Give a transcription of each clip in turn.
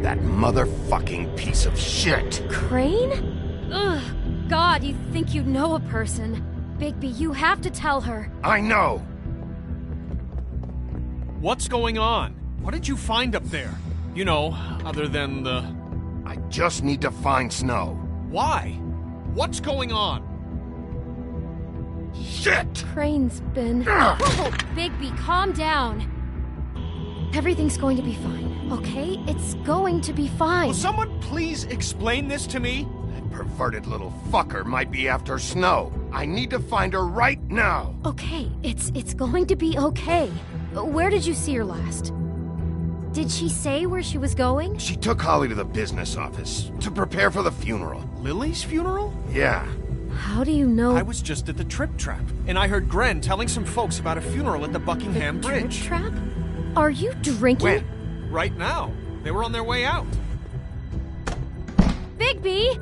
That motherfucking piece of shit! Crane? Ugh, God, you think you know a person. Bigby, you have to tell her. I know! What's going on? What did you find up there? You know, other than the... I just need to find Snow. Why? What's going on? Shit! Crane's been... Whoa, Bigby, calm down. Everything's going to be fine, okay? It's going to be fine. Will someone please explain this to me? That perverted little fucker might be after Snow. I need to find her right now. Okay, it's going to be okay. Where did you see her last? Did she say where she was going? She took Holly to the business office to prepare for the funeral. Lily's funeral? Yeah. How do you know? I was just at the Trip Trap, and I heard Gren telling some folks about a funeral at the Buckingham Bridge. Trip Trap? Are you drinking? When? Right now. They were on their way out. Bigby!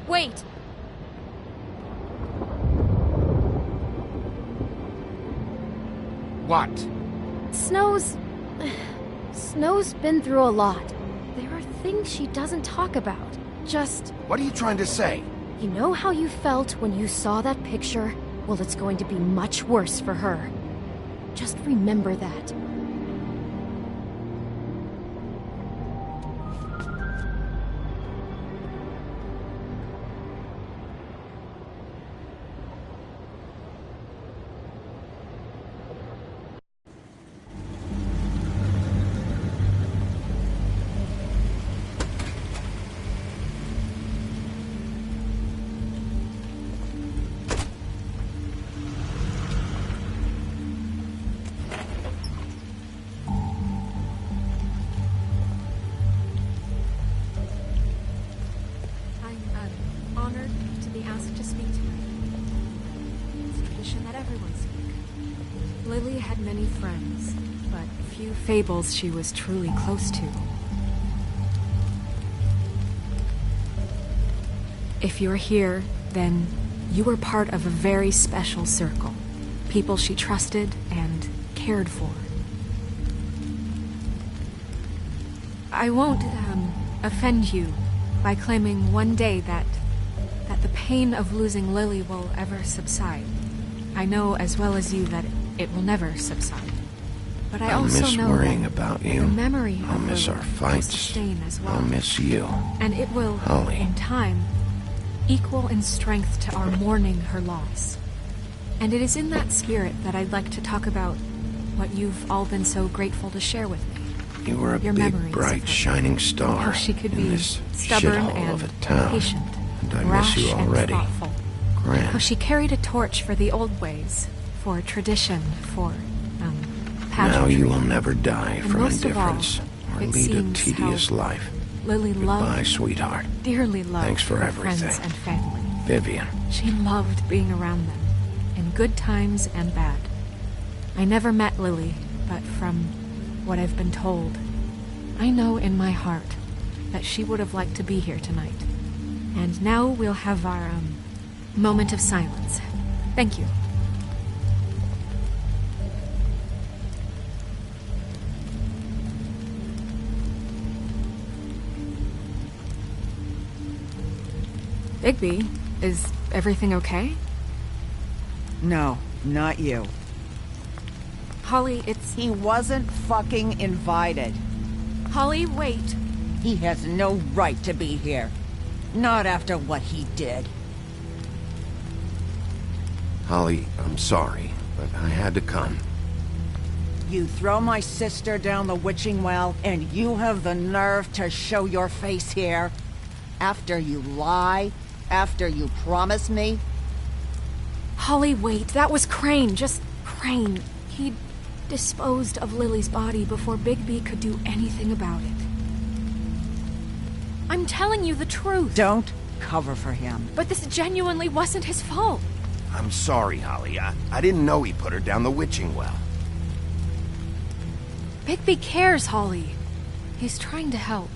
Wait. What? Snow's been through a lot. There are things she doesn't talk about. Just... What are you trying to say? You know how you felt when you saw that picture? Well, it's going to be much worse for her. Just remember that. Honored to be asked to speak tonight. It's a tradition that everyone speak. Lily had many friends, but few fables she was truly close to. If you're here, then you were part of a very special circle. People she trusted and cared for. I won't, offend you by claiming one day that the pain of losing Lily will ever subside. I know as well as you that it will never subside. But I also miss know worrying that about the you. memory I'll of miss Lily our will fights. sustain as well. I'll miss you. And it will, Holly. in time, equal in strength to our mourning her loss. And it is in that spirit that I'd like to talk about what you've all been so grateful to share with me. You were a Your big, memories of bright, her. shining star How she could in be this stubborn shithole of a and town. patient, And I rash miss you already. and thoughtful. Gran. How she carried a torch for the old ways, for tradition, for, pageantry. Now you will never die And from most of all, indifference or it lead a seems tedious how life. Lily Goodbye, loved, sweetheart. dearly loved Thanks for her everything. friends and family. Vivian. She loved being around them, in good times and bad. I never met Lily, but from what I've been told, I know in my heart that she would have liked to be here tonight. And now we'll have our, moment of silence. Thank you. Bigby, is everything okay? No, not you. Holly, it's... He wasn't fucking invited. Holly, wait. He has no right to be here. Not after what he did. Holly, I'm sorry, but I had to come. You throw my sister down the witching well, and you have the nerve to show your face here? After you lie? After you promise me? Holly, wait. That was Crane. Just Crane. He disposed of Lily's body before Bigby could do anything about it. I'm telling you the truth. Don't cover for him. But this genuinely wasn't his fault. I'm sorry, Holly. I didn't know he put her down the witching well. Bigby cares, Holly. He's trying to help.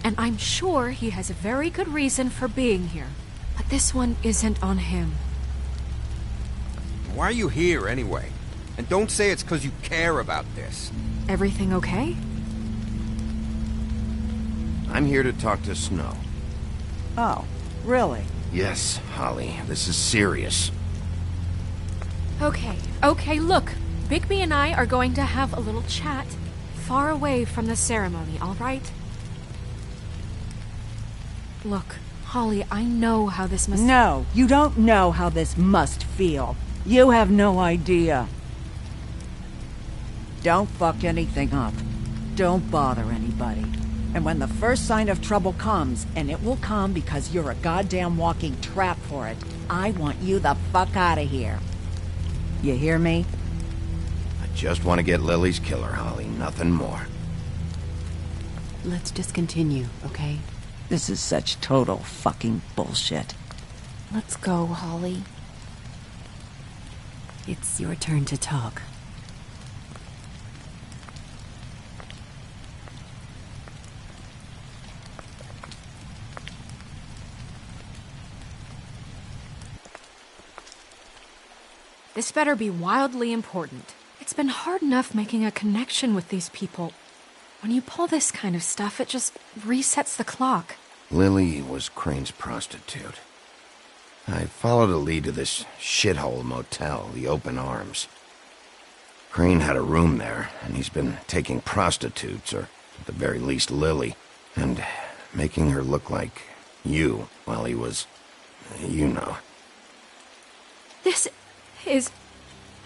And I'm sure he has a very good reason for being here. But this one isn't on him. Why are you here, anyway? And don't say it's because you care about this. Everything okay? I'm here to talk to Snow. Oh, really? Yes, Holly, this is serious. Okay, look. Bigby and I are going to have a little chat far away from the ceremony, all right? Look, Holly, I know how this must... No, you don't know how this must feel. You have no idea. Don't fuck anything up. Don't bother anybody. And when the first sign of trouble comes, and it will come because you're a goddamn walking trap for it, I want you the fuck out of here. You hear me? I just want to get Lily's killer, Holly, nothing more. Let's just continue, okay? This is such total fucking bullshit. Let's go, Holly. It's your turn to talk. This better be wildly important. It's been hard enough making a connection with these people. When you pull this kind of stuff, it just resets the clock. Lily was Crane's prostitute. I followed a lead to this shithole motel, the Open Arms. Crane had a room there, and he's been taking prostitutes, or at the very least Lily, and making her look like you while he was... you know. This is...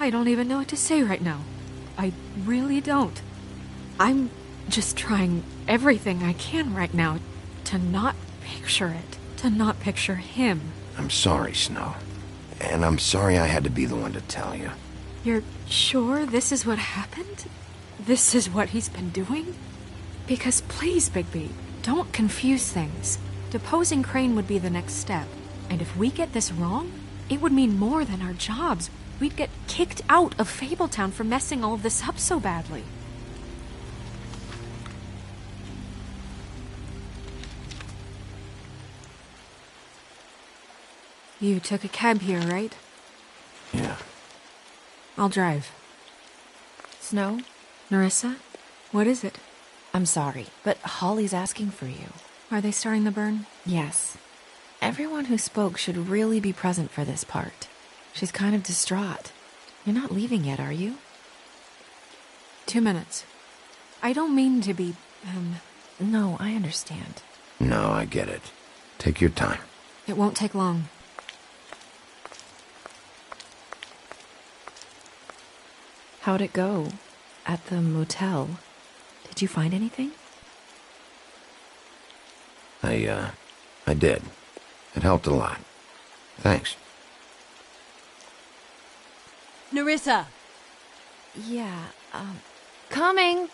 I don't even know what to say right now. I really don't. I'm just trying everything I can right now to not picture it, to not picture him. I'm sorry, Snow. And I'm sorry I had to be the one to tell you. You're sure this is what happened? This is what he's been doing? Because please, Bigby, don't confuse things. Deposing Crane would be the next step. And if we get this wrong, it would mean more than our jobs. We'd get kicked out of Fabletown for messing all of this up so badly. You took a cab here, right? Yeah. I'll drive. Snow? Nerissa? What is it? I'm sorry, but Holly's asking for you. Are they starting the burn? Yes. Everyone who spoke should really be present for this part. She's kind of distraught. You're not leaving yet, are you? 2 minutes. I don't mean to be, No, I understand. No, I get it. Take your time. It won't take long. How'd it go? At the motel? Did you find anything? I did. It helped a lot. Thanks. Nerissa! Yeah, coming!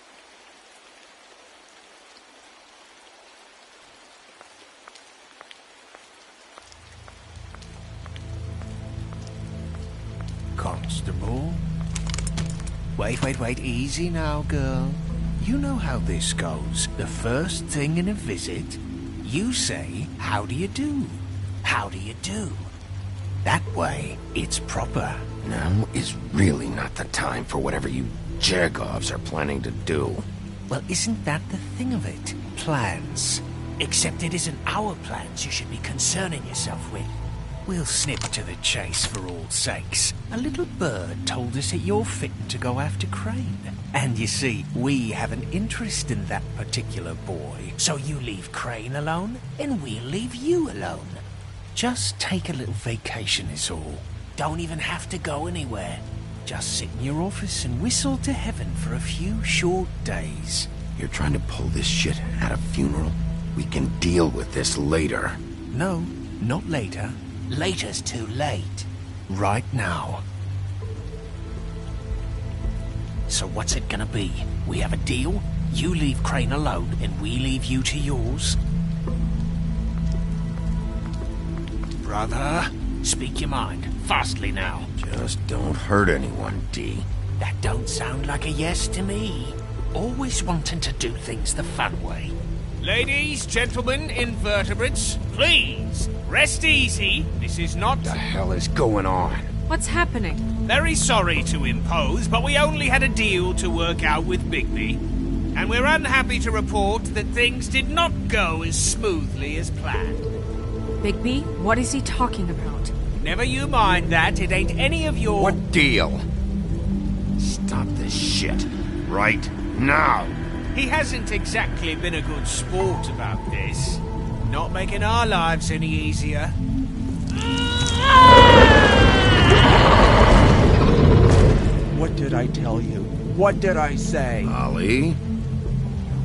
Constable? Wait, easy now, girl. You know how this goes. The first thing in a visit, you say, how do you do? How do you do? That way, it's proper. Now is really not the time for whatever you Jergovs are planning to do. Well, isn't that the thing of it? Plans. Except it isn't our plans you should be concerning yourself with. We'll snip to the chase for all sakes. A little bird told us that you're fitting to go after Crane. And you see, we have an interest in that particular boy. So you leave Crane alone, and we'll leave you alone. Just take a little vacation is all. Don't even have to go anywhere. Just sit in your office and whistle to heaven for a few short days. You're trying to pull this shit at a funeral? We can deal with this later. No, not later. Later's too late. Right now. So what's it gonna be? We have a deal? You leave Crane alone, and we leave you to yours? Brother, speak your mind. Fastly now. Just don't hurt anyone, D. That don't sound like a yes to me. Always wanting to do things the fun way. Ladies, gentlemen, invertebrates, please, rest easy. This is not... What the hell is going on? What's happening? Very sorry to impose, but we only had a deal to work out with Bigby. And we're unhappy to report that things did not go as smoothly as planned. Bigby, what is he talking about? Never you mind that, it ain't any of your... What deal? Stop this shit. Right now. He hasn't exactly been a good sport about this. Not making our lives any easier. What did I tell you? What did I say? Holly?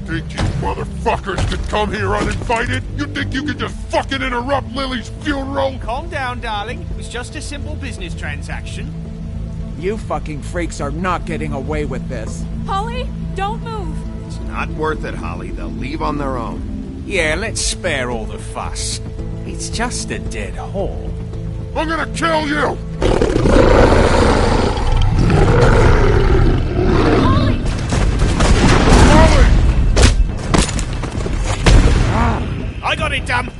Think you motherfuckers could come here uninvited? You think you could just fucking interrupt Lily's funeral? Calm down, darling. It was just a simple business transaction. You fucking freaks are not getting away with this. Holly, don't move! It's not worth it, Holly. They'll leave on their own. Yeah, let's spare all the fuss. It's just a dead hall. I'm gonna kill you! I got it, damn!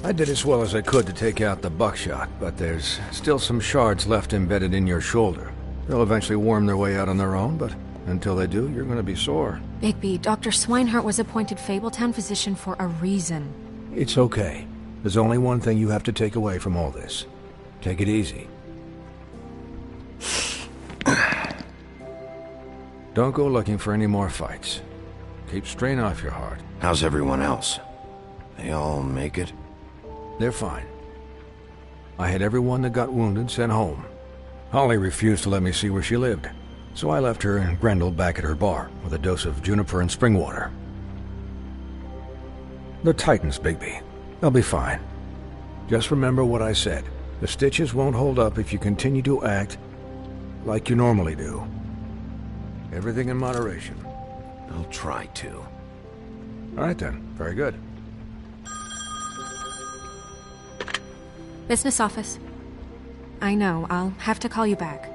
I did as well as I could to take out the buckshot, but there's still some shards left embedded in your shoulder. They'll eventually worm their way out on their own, but until they do, you're gonna be sore. Bigby, Dr. Swinehart was appointed Fabletown physician for a reason. It's okay. There's only one thing you have to take away from all this. Take it easy. Don't go looking for any more fights. Keep strain off your heart. How's everyone else? They all make it? They're fine. I had everyone that got wounded sent home. Holly refused to let me see where she lived, so I left her and Grendel back at her bar with a dose of juniper and spring water. They're Titans, Bigby. They'll be fine. Just remember what I said. The stitches won't hold up if you continue to act like you normally do. Everything in moderation. I'll try to. All right then. Very good. Business office. I know, I'll have to call you back.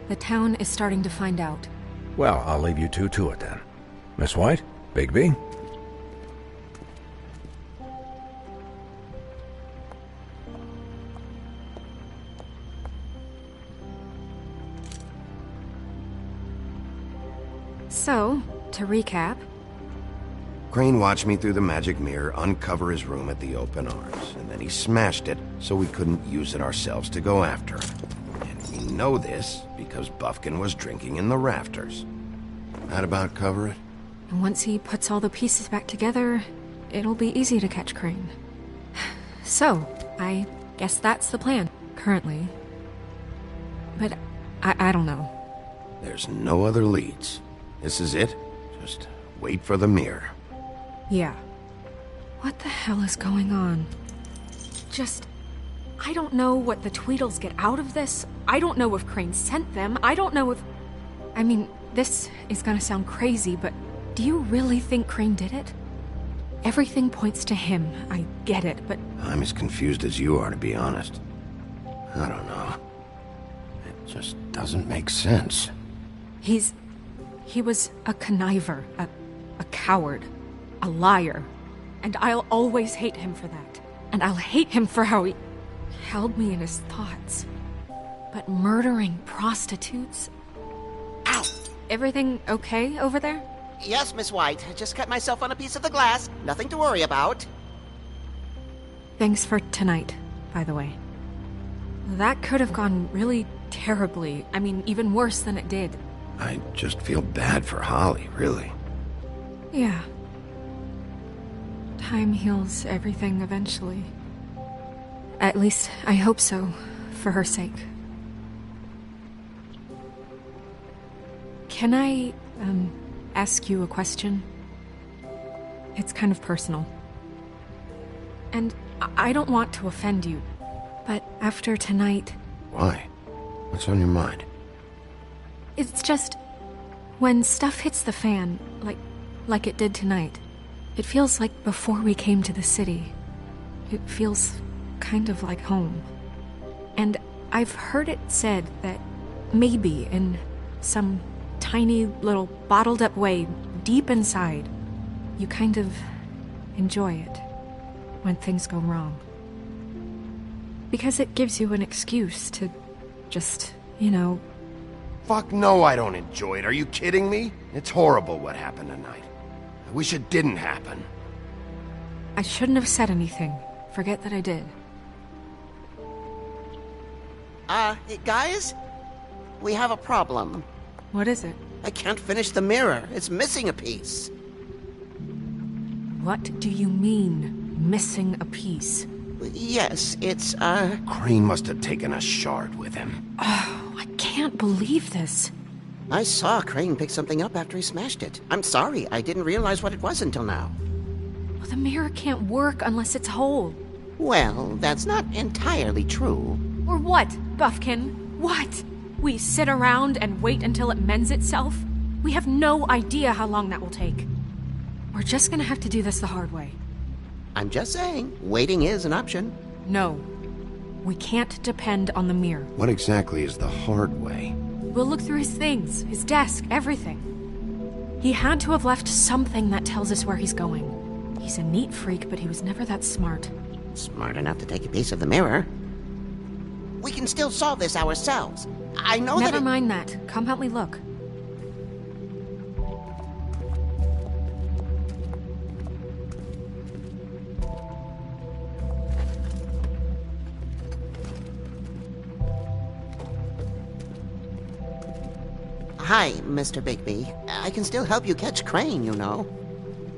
The town is starting to find out. Well, I'll leave you two to it then. Miss White? Bigby? So, to recap... Crane watched me through the magic mirror uncover his room at the open arms, and then he smashed it so we couldn't use it ourselves to go after him. And we know this because Buffkin was drinking in the rafters. That about cover it? And once he puts all the pieces back together, it'll be easy to catch Crane. So, I guess that's the plan, currently. But I don't know. There's no other leads. This is it. Just wait for the mirror. Yeah. What the hell is going on? Just I don't know what the Tweedles get out of this. I don't know if Crane sent them. I don't know if... I mean, this is gonna sound crazy, but do you really think Crane did it? Everything points to him. I get it, but... I'm as confused as you are, to be honest. I don't know. It just doesn't make sense. He was a conniver, a coward, a liar. And I'll always hate him for that. And I'll hate him for how he held me in his thoughts. But murdering prostitutes? Ow! Everything okay over there? Yes, Miss White. I just cut myself on a piece of the glass. Nothing to worry about. Thanks for tonight, by the way. That could have gone really terribly. I mean, even worse than it did. I just feel bad for Holly, really. Yeah. Time heals everything eventually. At least, I hope so, for her sake. Can I, ask you a question? It's kind of personal. And I don't want to offend you, but after tonight... Why? What's on your mind? It's just... when stuff hits the fan, like it did tonight, it feels like before we came to the city. It feels kind of like home. And I've heard it said that maybe in some tiny little bottled up way deep inside, you kind of enjoy it when things go wrong. Because it gives you an excuse to just, Fuck no, I don't enjoy it. Are you kidding me? It's horrible what happened tonight. I wish it didn't happen. I shouldn't have said anything. Forget that I did. Guys? We have a problem. What is it? I can't finish the mirror. It's missing a piece. What do you mean, missing a piece? Yes, it's, Crane must have taken a shard with him. Oh, I can't believe this. I saw Crane pick something up after he smashed it. I'm sorry, I didn't realize what it was until now. Well, the mirror can't work unless it's whole. Well, that's not entirely true. Or what, Buffkin? What? We sit around and wait until it mends itself? We have no idea how long that will take. We're just gonna have to do this the hard way. I'm just saying, waiting is an option. No. We can't depend on the mirror. What exactly is the hard way? We'll look through his things, his desk, everything. He had to have left something that tells us where he's going. He's a neat freak, but he was never that smart. Smart enough to take a piece of the mirror. We can still solve this ourselves. I know that Never mind that. Come help me look. Hi, Mr. Bigby. I can still help you catch Crane, you know.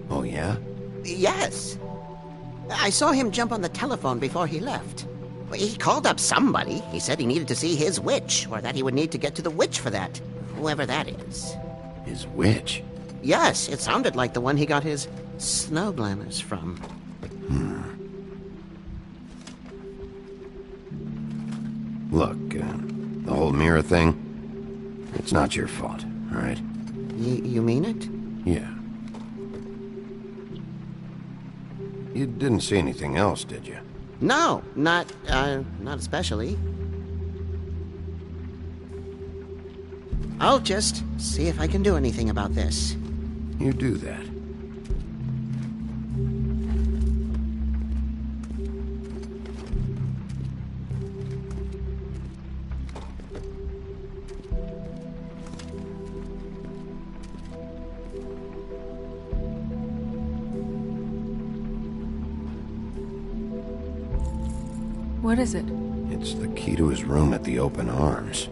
Oh, yeah? Yes. I saw him jump on the telephone before he left. He called up somebody. He said he needed to see his witch, or that he would need to get to the witch for that. Whoever that is. His witch? Yes, it sounded like the one he got his snow glamours from. Look, the whole mirror thing, it's not your fault, all right? You mean it? Yeah. You didn't see anything else, did you? No, not especially. I'll just see if I can do anything about this. You do that. What is it? It's the key to his room at the Open Arms.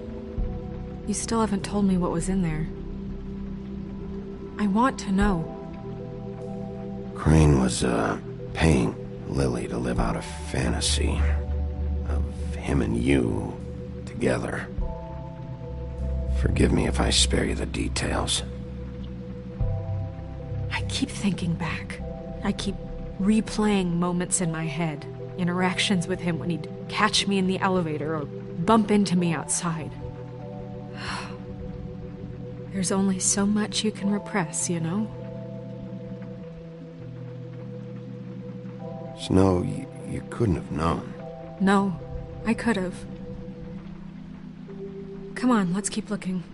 You still haven't told me what was in there. I want to know. Crane was, paying Lily to live out a fantasy of him and you together. Forgive me if I spare you the details. I keep thinking back. I keep replaying moments in my head. interactions with him when he'd catch me in the elevator or bump into me outside. There's only so much you can repress, you know? Snow, you couldn't have known. No, I could have. Come on, let's keep looking.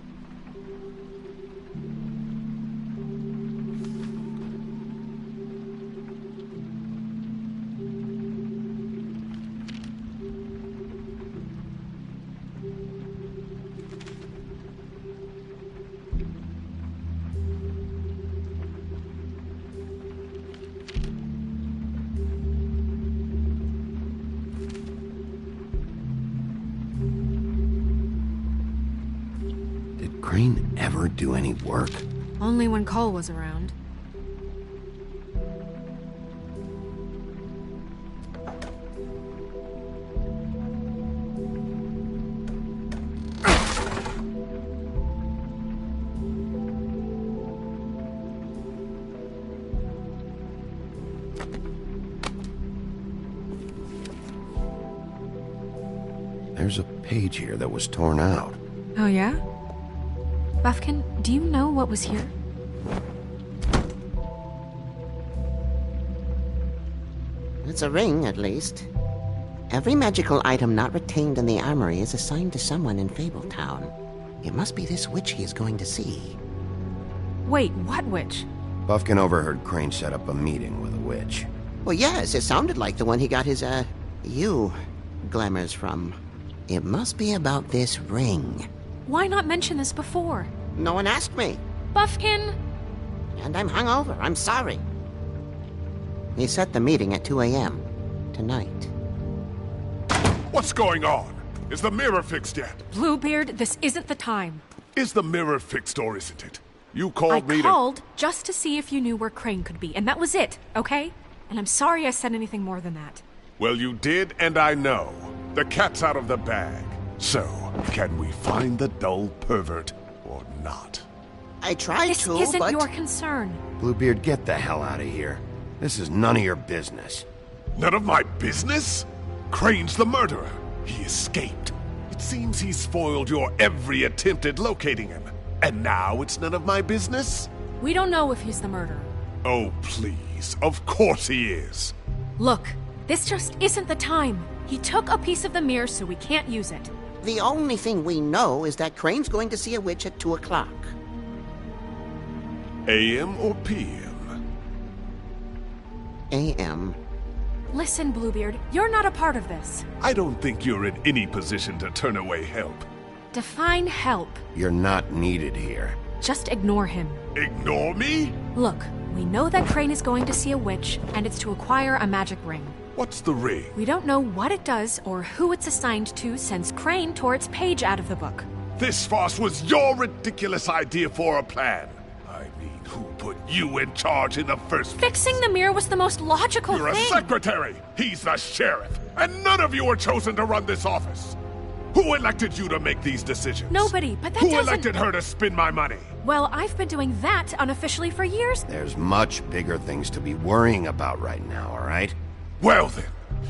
Crane ever do any work? Only when Cole was around. There's a page here that was torn out. Oh, yeah? Buffkin, do you know what was here? It's a ring, at least. Every magical item not retained in the armory is assigned to someone in Fabletown. It must be this witch he is going to see. Wait, what witch? Buffkin overheard Crane set up a meeting with a witch. Well, yes, it sounded like the one he got his, glamours from. It must be about this ring. Why not mention this before? No one asked me. Buffkin! And I'm hungover. I'm sorry. He set the meeting at 2 a.m. tonight. What's going on? Is the mirror fixed yet? Bluebeard, this isn't the time. Is the mirror fixed or isn't it? You called me I called just to see if you knew where Crane could be, and that was it, okay? And I'm sorry I said anything more than that. Well, you did, and I know. The cat's out of the bag. So, can we find the dull pervert or not? I tried this to, This isn't but... your concern. Bluebeard, get the hell out of here. This is none of your business. None of my business? Crane's the murderer. He escaped. It seems he's foiled your every attempt at locating him. And now it's none of my business? We don't know if he's the murderer. Oh, please. Of course he is. Look, this just isn't the time. He took a piece of the mirror, so we can't use it. The only thing we know is that Crane's going to see a witch at 2 o'clock. AM or PM? AM. Listen, Bluebeard, you're not a part of this. I don't think you're in any position to turn away help. Define help. You're not needed here. Just ignore him. Ignore me? Look, we know that Crane is going to see a witch, and it's to acquire a magic ring. What's the ring? We don't know what it does or who it's assigned to since Crane tore its page out of the book. This farce was your ridiculous idea for a plan. I mean, who put you in charge in the first place? Fixing the mirror was the most logical You're thing. a secretary. He's the sheriff. And none of you were chosen to run this office. Who elected you to make these decisions? Nobody, but that Who doesn't... elected her to spend my money? Well, I've been doing that unofficially for years. There's much bigger things to be worrying about right now, all right? Well then,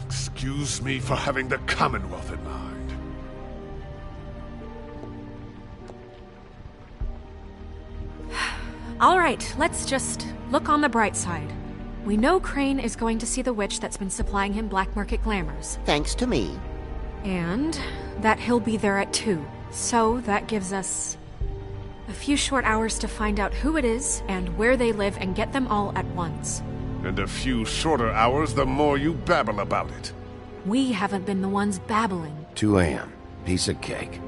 excuse me for having the Commonwealth in mind. All right, let's just look on the bright side. We know Crane is going to see the witch that's been supplying him black market glamours. Thanks to me. And that he'll be there at 2. So that gives us a few short hours to find out who it is and where they live and get them all at once. And a few shorter hours the more you babble about it. We haven't been the ones babbling. 2 a.m. Piece of cake.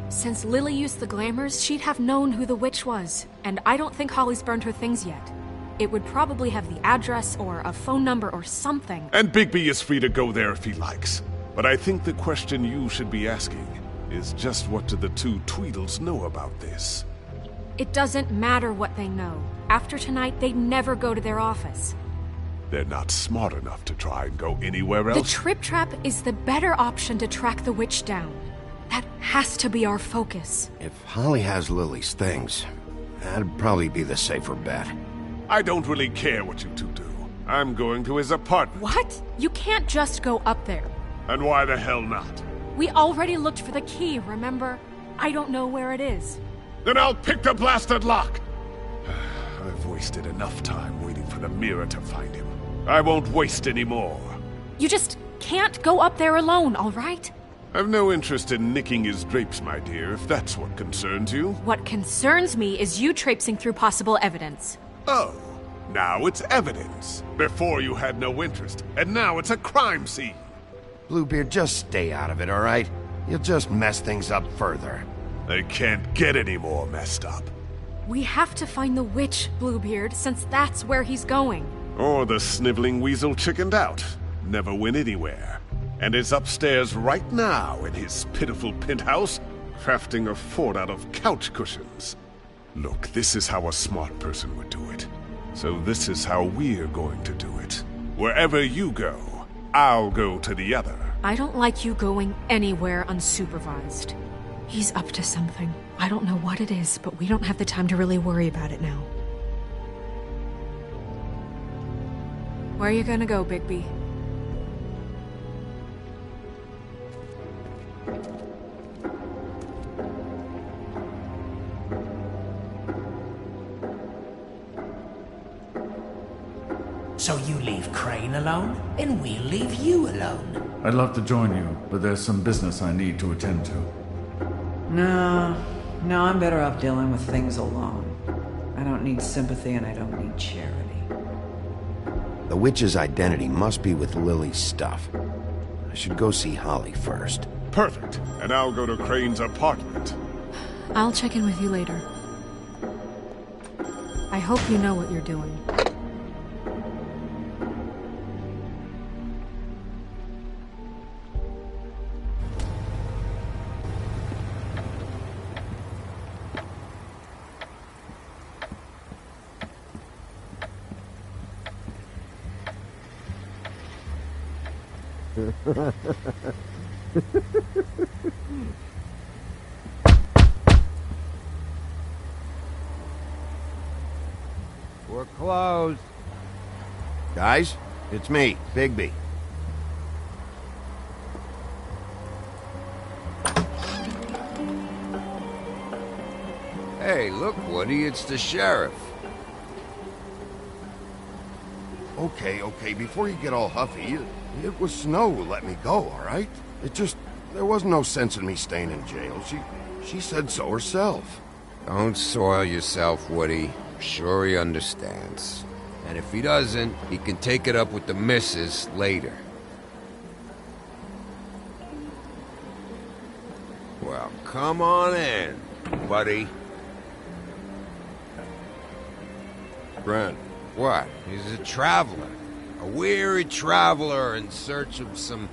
Since Lily used the glamours, she'd have known who the witch was. And I don't think Holly's burned her things yet. It would probably have the address or a phone number or something. And Bigby is free to go there if he likes. But I think the question you should be asking is just what do the two Tweedles know about this? It doesn't matter what they know. After tonight, they'd never go to their office. They're not smart enough to try and go anywhere else. The Trip Trap is the better option to track the witch down. That has to be our focus. If Holly has Lily's things, that'd probably be the safer bet. I don't really care what you two do. I'm going to his apartment. What? You can't just go up there. And why the hell not? We already looked for the key, remember? I don't know where it is. Then I'll pick the blasted lock! I've wasted enough time waiting for the mirror to find him. I won't waste any more. You just can't go up there alone, all right? I've no interest in nicking his drapes, my dear, if that's what concerns you. What concerns me is you traipsing through possible evidence. Oh, now it's evidence. Before you had no interest, and now it's a crime scene. Bluebeard, just stay out of it, all right? You'll just mess things up further. They can't get any more messed up. We have to find the witch, Bluebeard, since that's where he's going. Or the sniveling weasel chickened out. Never went anywhere. And is upstairs right now in his pitiful penthouse, crafting a fort out of couch cushions. Look, this is how a smart person would do it. So this is how we're going to do it. Wherever you go, I'll go to the other. I don't like you going anywhere unsupervised. He's up to something. I don't know what it is, but we don't have the time to really worry about it now. Where are you gonna go, Bigby? So you leave Crane alone, and we'll leave you alone. I'd love to join you, but there's some business I need to attend to. No, I'm better off dealing with things alone. I don't need sympathy and I don't need charity. The witch's identity must be with Lily's stuff. I should go see Holly first. Perfect. And I'll go to Crane's apartment. I'll check in with you later. I hope you know what you're doing. We're closed. Guys, it's me, Bigby. Hey, look, Woody, it's the sheriff. Okay, before you get all huffy, it was Snow who let me go, all right? There wasn't no sense in me staying in jail. She said so herself. Don't soil yourself, Woody. I'm sure he understands. And if he doesn't, he can take it up with the missus later. Well, come on in, buddy. Brent. What? He's a traveler. A weary traveler in search of some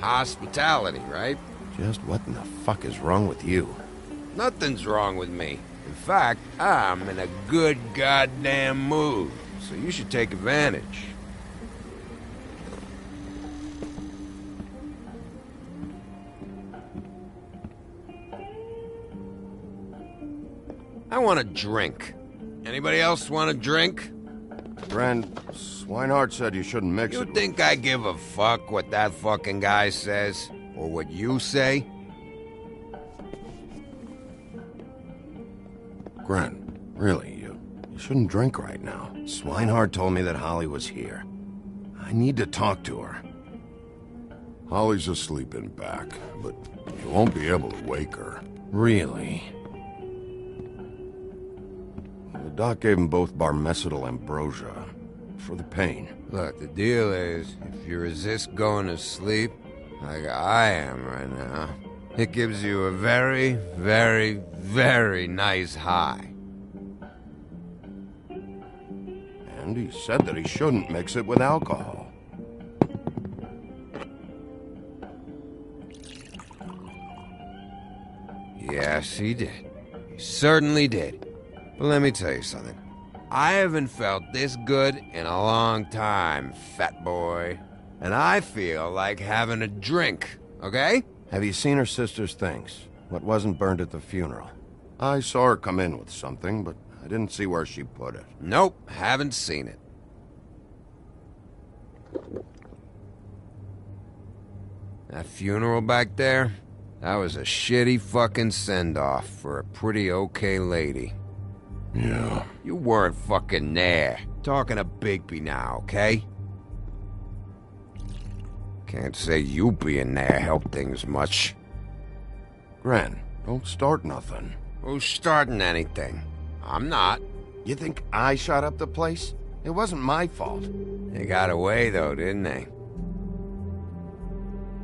hospitality, right? Just what in the fuck is wrong with you? Nothing's wrong with me. In fact, I'm in a good goddamn mood, so you should take advantage. I want a drink. Anybody else want a drink? Brent, Swinehart said you shouldn't mix it. You think I give a fuck what that fucking guy says? Or what you say? Gren, really, you shouldn't drink right now. Swinehart told me that Holly was here. I need to talk to her. Holly's asleep in back, but you won't be able to wake her. Really? The doc gave them both barmecidal ambrosia for the pain. Look, the deal is, if you resist going to sleep, like I am right now, it gives you a very, very, very nice high. And he said that he shouldn't mix it with alcohol. Yes, he did. He certainly did. But let me tell you something. I haven't felt this good in a long time, fat boy. And I feel like having a drink, okay? Have you seen her sister's things? What wasn't burned at the funeral? I saw her come in with something, but I didn't see where she put it. Nope, haven't seen it. That funeral back there, that was a shitty fucking send-off for a pretty okay lady. Yeah. You weren't fucking there. Talking to Bigby now, okay? Can't say you being there helped things much. Gren, don't start nothing. Who's starting anything? I'm not. You think I shot up the place? It wasn't my fault. They got away, though, didn't they?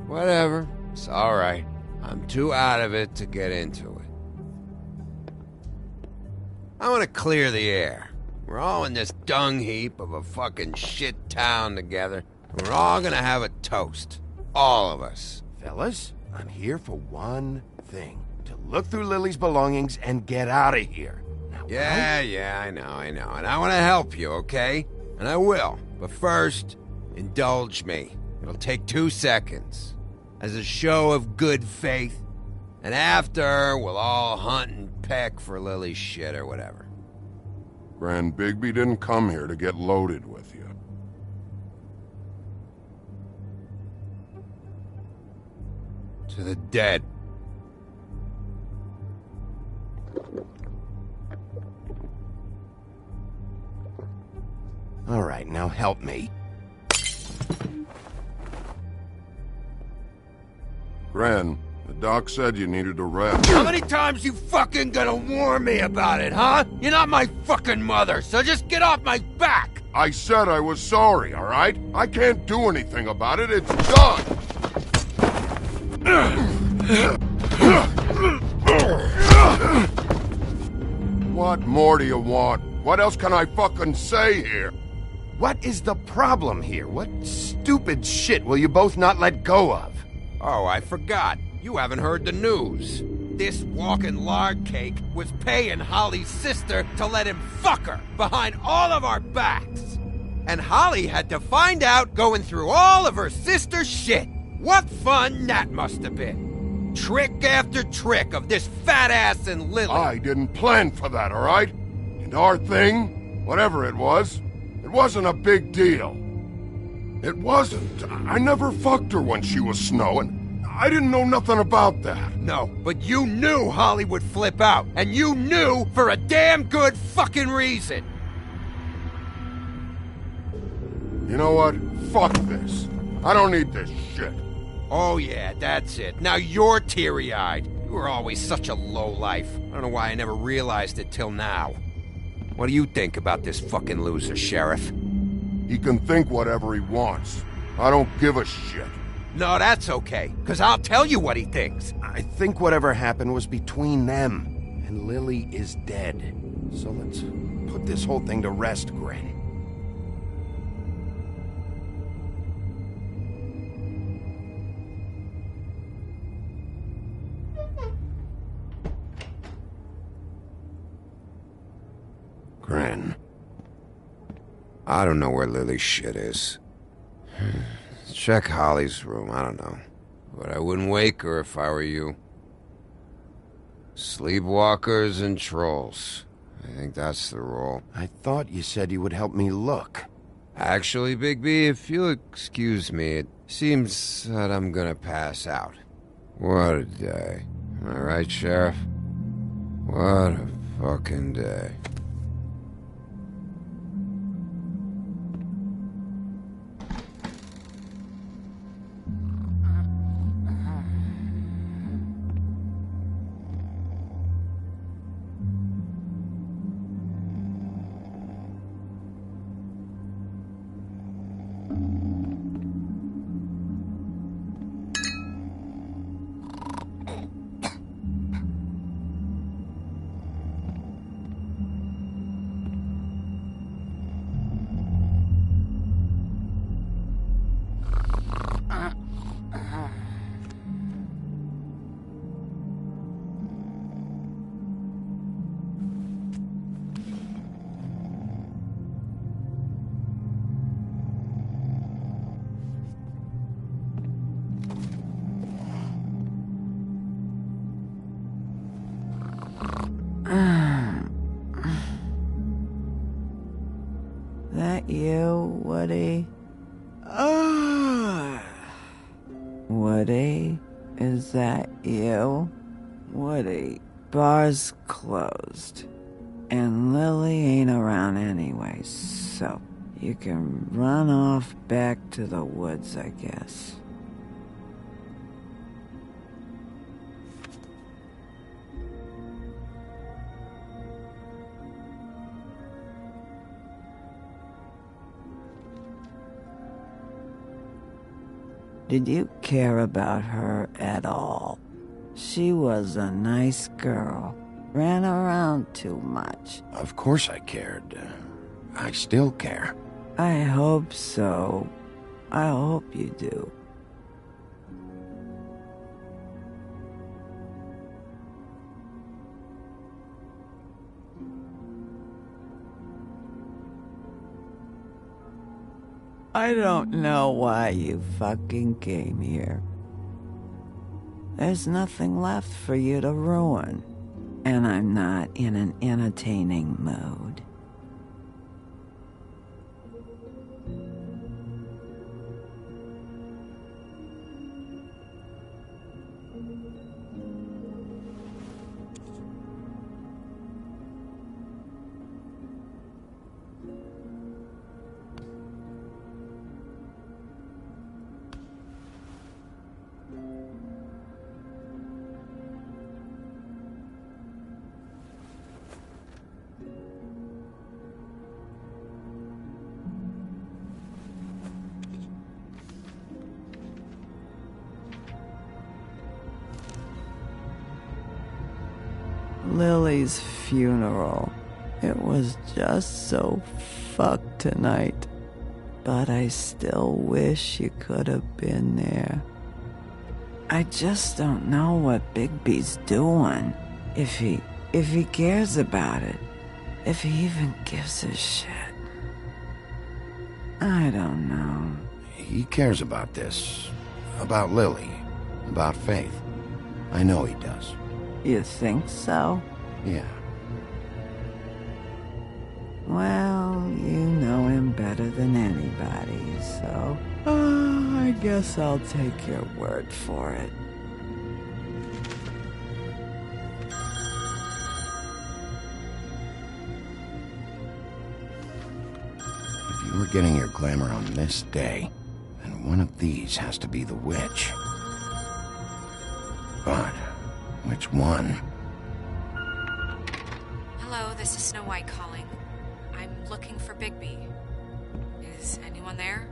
Whatever. It's alright. I'm too out of it to get into it. I want to clear the air. We're all in this dung heap of a fucking shit town together, and we're all gonna have a toast. All of us. Fellas, I'm here for one thing. To look through Lily's belongings and get out of here. Now, Yeah, I know. And I want to help you, okay? And I will. But first, indulge me. It'll take 2 seconds. As a show of good faith. And after, we'll all hunt and peck for Lily's shit or whatever. Grand Bigby didn't come here to get loaded with you. To the dead. All right, now help me. Gran, the doc said you needed a rest. How many times you fucking gonna warn me about it, huh? You're not my fucking mother, so just get off my back! I said I was sorry, all right? I can't do anything about it. It's done! What more do you want? What else can I fucking say here? What is the problem here? What stupid shit will you both not let go of? Oh, I forgot. You haven't heard the news. This walking lard cake was paying Holly's sister to let him fuck her behind all of our backs. And Holly had to find out going through all of her sister's shit. What fun that must have been. Trick after trick of this fat ass and Lily. I didn't plan for that, all right? And our thing, whatever it wasn't a big deal. It wasn't. I never fucked her when she was snowing. I didn't know nothing about that. No, but you knew Holly would flip out. And you knew for a damn good fucking reason. You know what? Fuck this. I don't need this shit. Oh yeah, that's it. Now you're teary-eyed. You were always such a lowlife. I don't know why I never realized it till now. What do you think about this fucking loser, Sheriff? He can think whatever he wants. I don't give a shit. No, that's okay, because I'll tell you what he thinks. I think whatever happened was between them, and Lily is dead. So let's put this whole thing to rest, Gren. Gren. I don't know where Lily's shit is. Check Holly's room, I don't know. But I wouldn't wake her if I were you. Sleepwalkers and trolls. I think that's the rule. I thought you said you would help me look. Actually, Bigby, if you'll excuse me, it seems that I'm gonna pass out. What a day. Am I right, Sheriff? What a fucking day. That you, Woody? What Woody, is that you? Woody, bar's closed. And Lily ain't around anyway, so you can run off back to the woods, I guess. Did you care about her at all? She was a nice girl. Ran around too much. Of course I cared. I still care. I hope so. I hope you do. I don't know why you fucking came here. There's nothing left for you to ruin, and I'm not in an entertaining mood. Lily's funeral. It was just so fucked tonight. But I still wish you could have been there. I just don't know what Bigby's doing. If he cares about it. If he even gives a shit. I don't know. He cares about this. About Lily. About Faith. I know he does. You think so? Yeah. Well, you know him better than anybody, so... I guess I'll take your word for it. If you were getting your glamour on this day, then one of these has to be the witch. But which one? Hello, this is Snow White calling. I'm looking for Bigby. Is anyone there?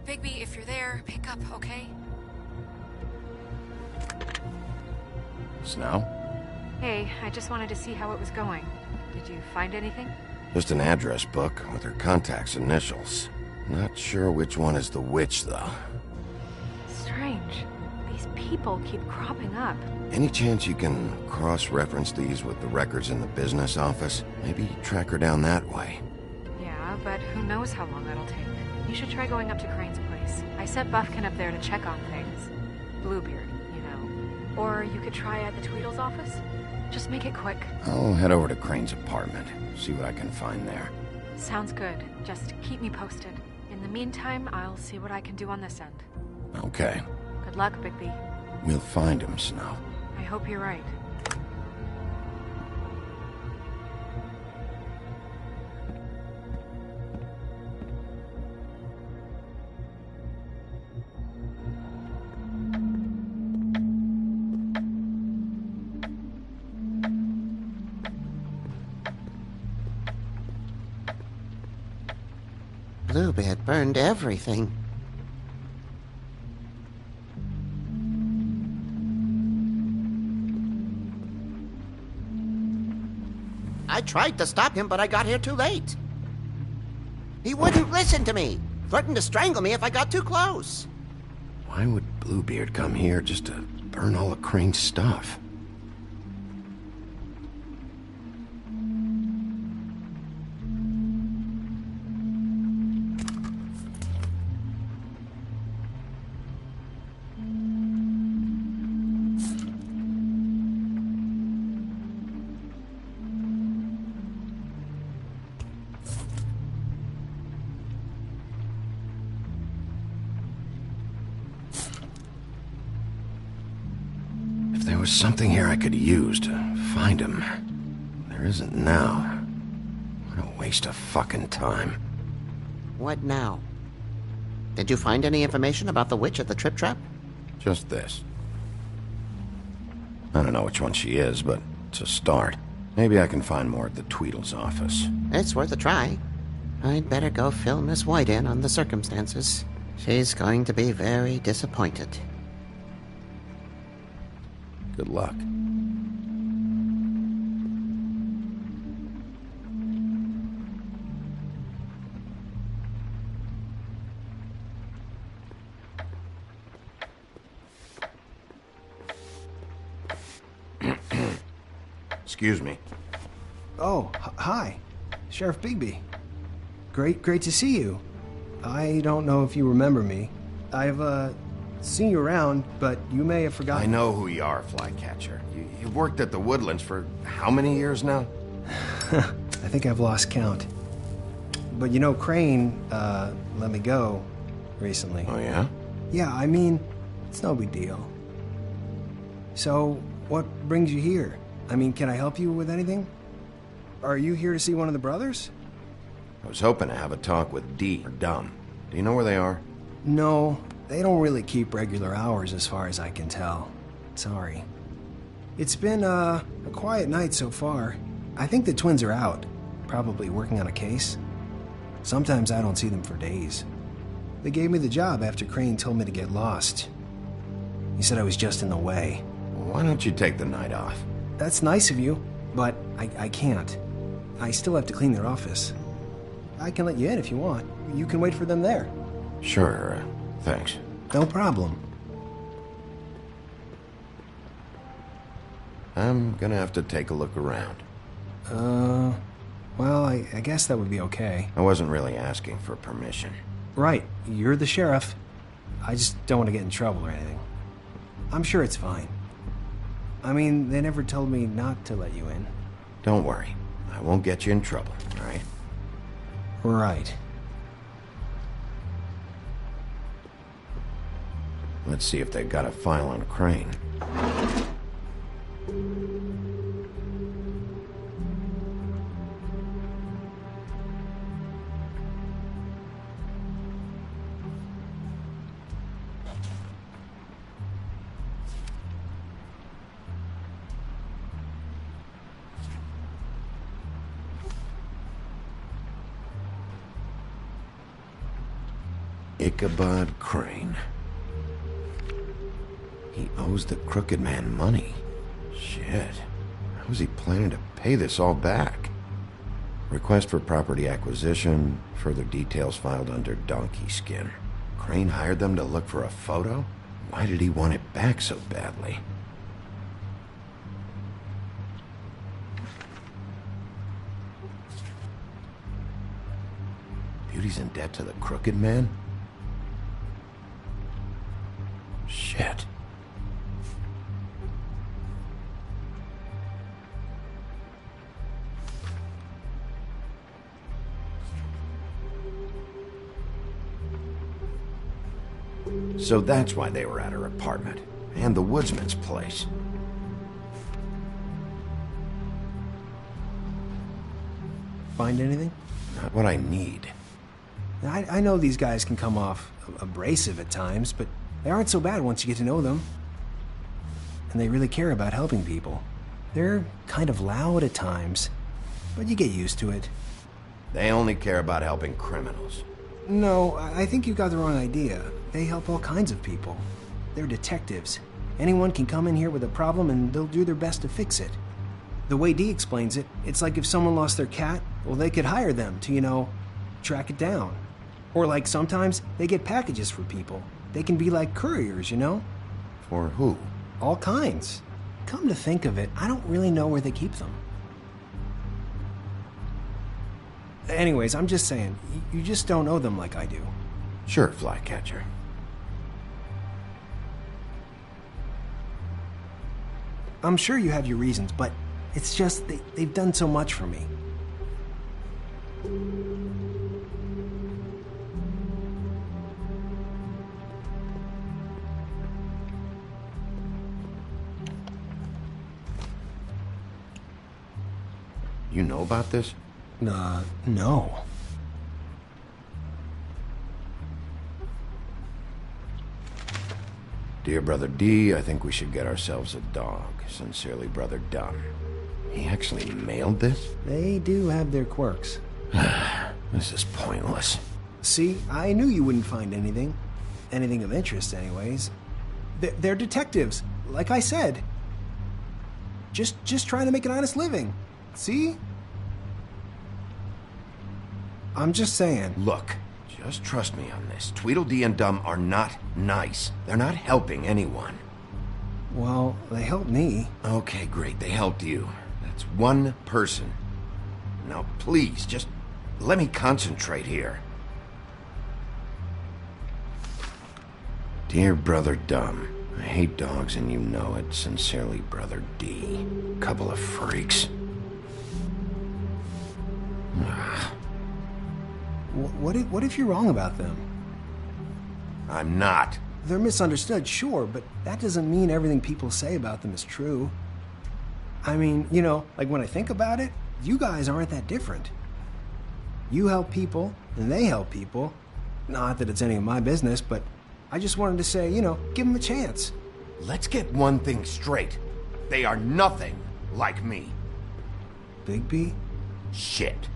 Bigby, if you're there, pick up, okay? Snow? Hey, I just wanted to see how it was going. Did you find anything? Just an address book with her contact's initials. Not sure which one is the witch, though. Strange. These people keep cropping up. Any chance you can cross-reference these with the records in the business office? Maybe track her down that way. Yeah, but who knows how long that'll take. You should try going up to Crane's place. I sent Buffkin up there to check on things. Bluebeard, you know. Or you could try at the Tweedle's office. Just make it quick. I'll head over to Crane's apartment, see what I can find there. Sounds good. Just keep me posted. In the meantime, I'll see what I can do on this end. Okay. Good luck, Bigby. We'll find him, Snow. I hope you're right. Bluebeard burned everything. I tried to stop him, but I got here too late. He wouldn't listen to me, threatened to strangle me if I got too close. Why would Bluebeard come here just to burn all of Crane's stuff? was something here I could use to find him. There isn't now. What a waste of fucking time. What now? Did you find any information about the witch at the Trip Trap? Just this. I don't know which one she is, but it's a start. Maybe I can find more at the Tweedle's office. It's worth a try. I'd better go fill Miss White in on the circumstances. She's going to be very disappointed. Good luck. Excuse me. Oh, hi. Sheriff Bigby. Great to see you. I don't know if you remember me. I've, seen you around, but you may have forgotten. I know who you are, Flycatcher. You've worked at the Woodlands for how many years now? I think I've lost count. But you know, Crane, let me go recently. Oh, yeah? Yeah, I mean, it's no big deal. So, what brings you here? I mean, can I help you with anything? Are you here to see one of the brothers? I was hoping to have a talk with D or Dumb. Do you know where they are? No, they don't really keep regular hours as far as I can tell. Sorry. It's been, a quiet night so far. I think the twins are out, probably working on a case. Sometimes I don't see them for days. They gave me the job after Crane told me to get lost. He said I was just in the way. Well, why don't you take the night off? That's nice of you, but I can't. I still have to clean their office. I can let you in if you want. You can wait for them there. Sure, thanks. No problem. I'm gonna have to take a look around. Well, I guess that would be okay. I wasn't really asking for permission. Right, you're the sheriff. I just don't want to get in trouble or anything. I'm sure it's fine. I mean, they never told me not to let you in. Don't worry. I won't get you in trouble, all right? Right. Let's see if they've got a file on Crane. Ichabod Crane. He owes the crooked man money. Shit. How is he planning to pay this all back? Request for property acquisition. Further details filed under donkey skin. Crane hired them to look for a photo? Why did he want it back so badly? Beauty's in debt to the crooked man? Shit. So that's why they were at her apartment. And the woodsman's place. Find anything? Not what I need. I know these guys can come off abrasive at times, but they aren't so bad once you get to know them. And they really care about helping people. They're kind of loud at times, but you get used to it. They only care about helping criminals. No, I think you got the wrong idea. They help all kinds of people. They're detectives. Anyone can come in here with a problem and they'll do their best to fix it. The way Dee explains it, it's like if someone lost their cat, well, they could hire them to, track it down. Or like sometimes they get packages for people. They can be like couriers, For who? All kinds. Come to think of it, I don't really know where they keep them. Anyways, I'm just saying, you just don't know them like I do. Sure, Flycatcher. I'm sure you have your reasons, but it's just they've done so much for me. You know about this? No. Dear Brother D, I think we should get ourselves a dog. Sincerely, Brother Dunn. He actually mailed this? They do have their quirks. This is pointless. See, I knew you wouldn't find anything. Anything of interest, anyways. They're detectives, like I said. Just trying to make an honest living. See? I'm just saying. Look, just trust me on this. Tweedledee and Dum are not nice. They're not helping anyone. Well, they helped me. Okay, great. They helped you. That's one person. Now, please, just let me concentrate here. Dear Brother Dum, I hate dogs and you know it. Sincerely, Brother D. Couple of freaks. What if you're wrong about them? I'm not. They're misunderstood, sure, but that doesn't mean everything people say about them is true. I mean, you know, like when I think about it, you guys aren't that different. You help people, and they help people. Not that it's any of my business, but I just wanted to say, you know, give them a chance. Let's get one thing straight. They are nothing like me. Bigby? Shit.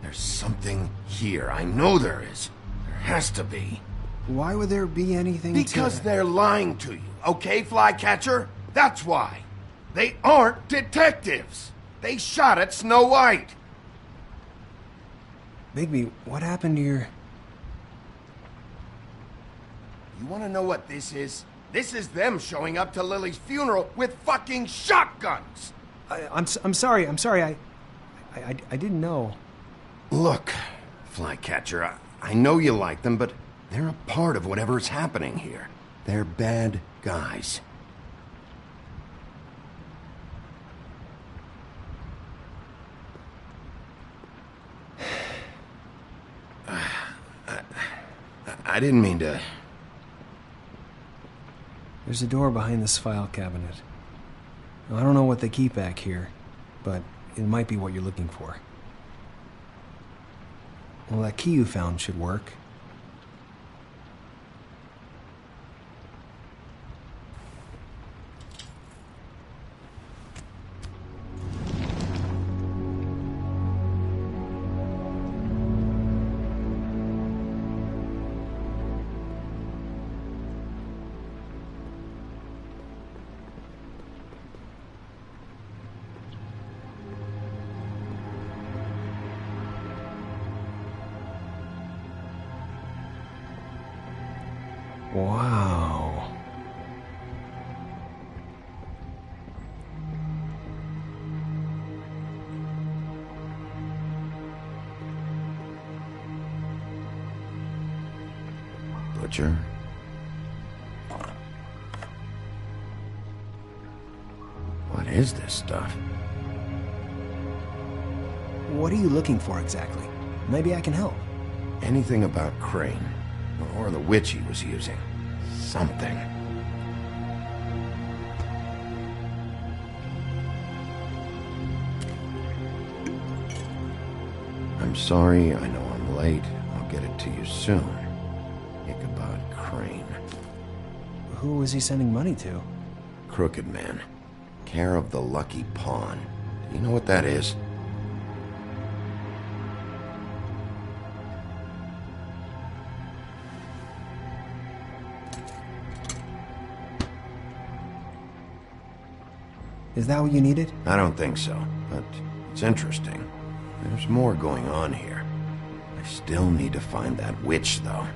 There's something here. I know there is. There has to be. Why would there be anything Because they're lying to you, okay, Flycatcher? That's why. They aren't detectives. They shot at Snow White. Bigby, what happened to your... You want to know what this is? This is them showing up to Lily's funeral with fucking shotguns. I'm sorry. I didn't know. Look, Flycatcher, I know you like them, but they're a part of whatever's happening here. They're bad guys. I didn't mean to... There's a door behind this file cabinet. Now, I don't know what they keep back here, but it might be what you're looking for. Well, that key you found should work. Wow. Butcher? What is this stuff? What are you looking for exactly? Maybe I can help. Anything about Crane, or the witch he was using. Something. I'm sorry, I know I'm late. I'll get it to you soon. Ichabod Crane. Who was he sending money to? Crooked Man. Care of the Lucky Pawn. Do you know what that is? Is that what you needed? I don't think so, but it's interesting. There's more going on here. I still need to find that witch, though.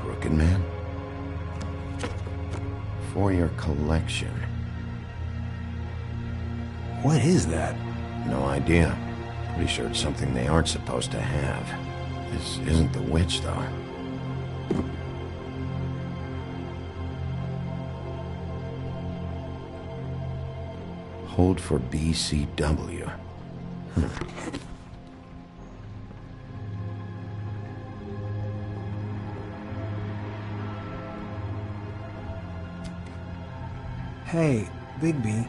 Crooked Man? For your collection. What is that? No idea. Pretty sure it's something they aren't supposed to have. This isn't the witch, though. Hold for BCW. Hey, Bigby.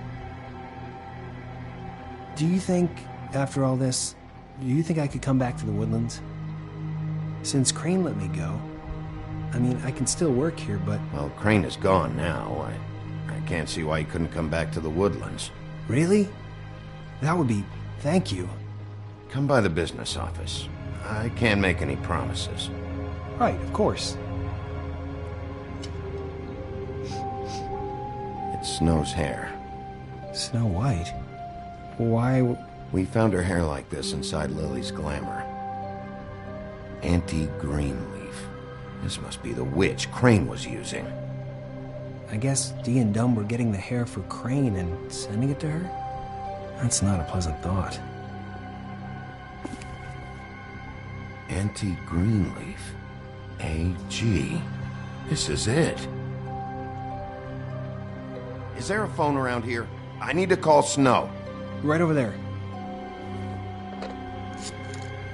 Do you think, after all this, do you think I could come back to the Woodlands? Since Crane let me go. I mean, I can still work here, but... Well, Crane is gone now. I can't see why he couldn't come back to the Woodlands. Really? That would be... Thank you. Come by the business office. I can't make any promises. Right, of course. It's Snow's hair. Snow White? Why... We found her hair like this inside Lily's glamour. Anti-Greenleaf. This must be the witch Crane was using. I guess Dee and Dumb were getting the hair for Crane and sending it to her? That's not a pleasant thought. Anti-Greenleaf. AG. This is it. Is there a phone around here? I need to call Snow. Right over there.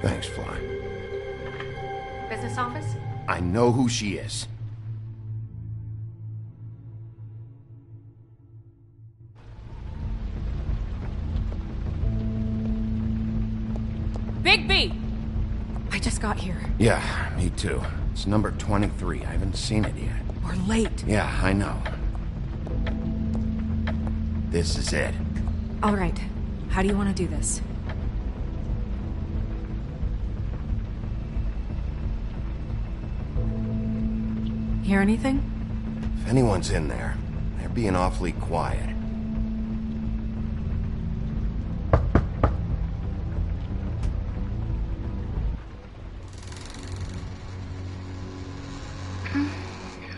Thanks, Fly. Business office? I know who she is. Bigby! I just got here. Yeah, me too. It's number 23. I haven't seen it yet. We're late. Yeah, I know. This is it. All right. How do you want to do this? Hear anything? If anyone's in there, they're being awfully quiet.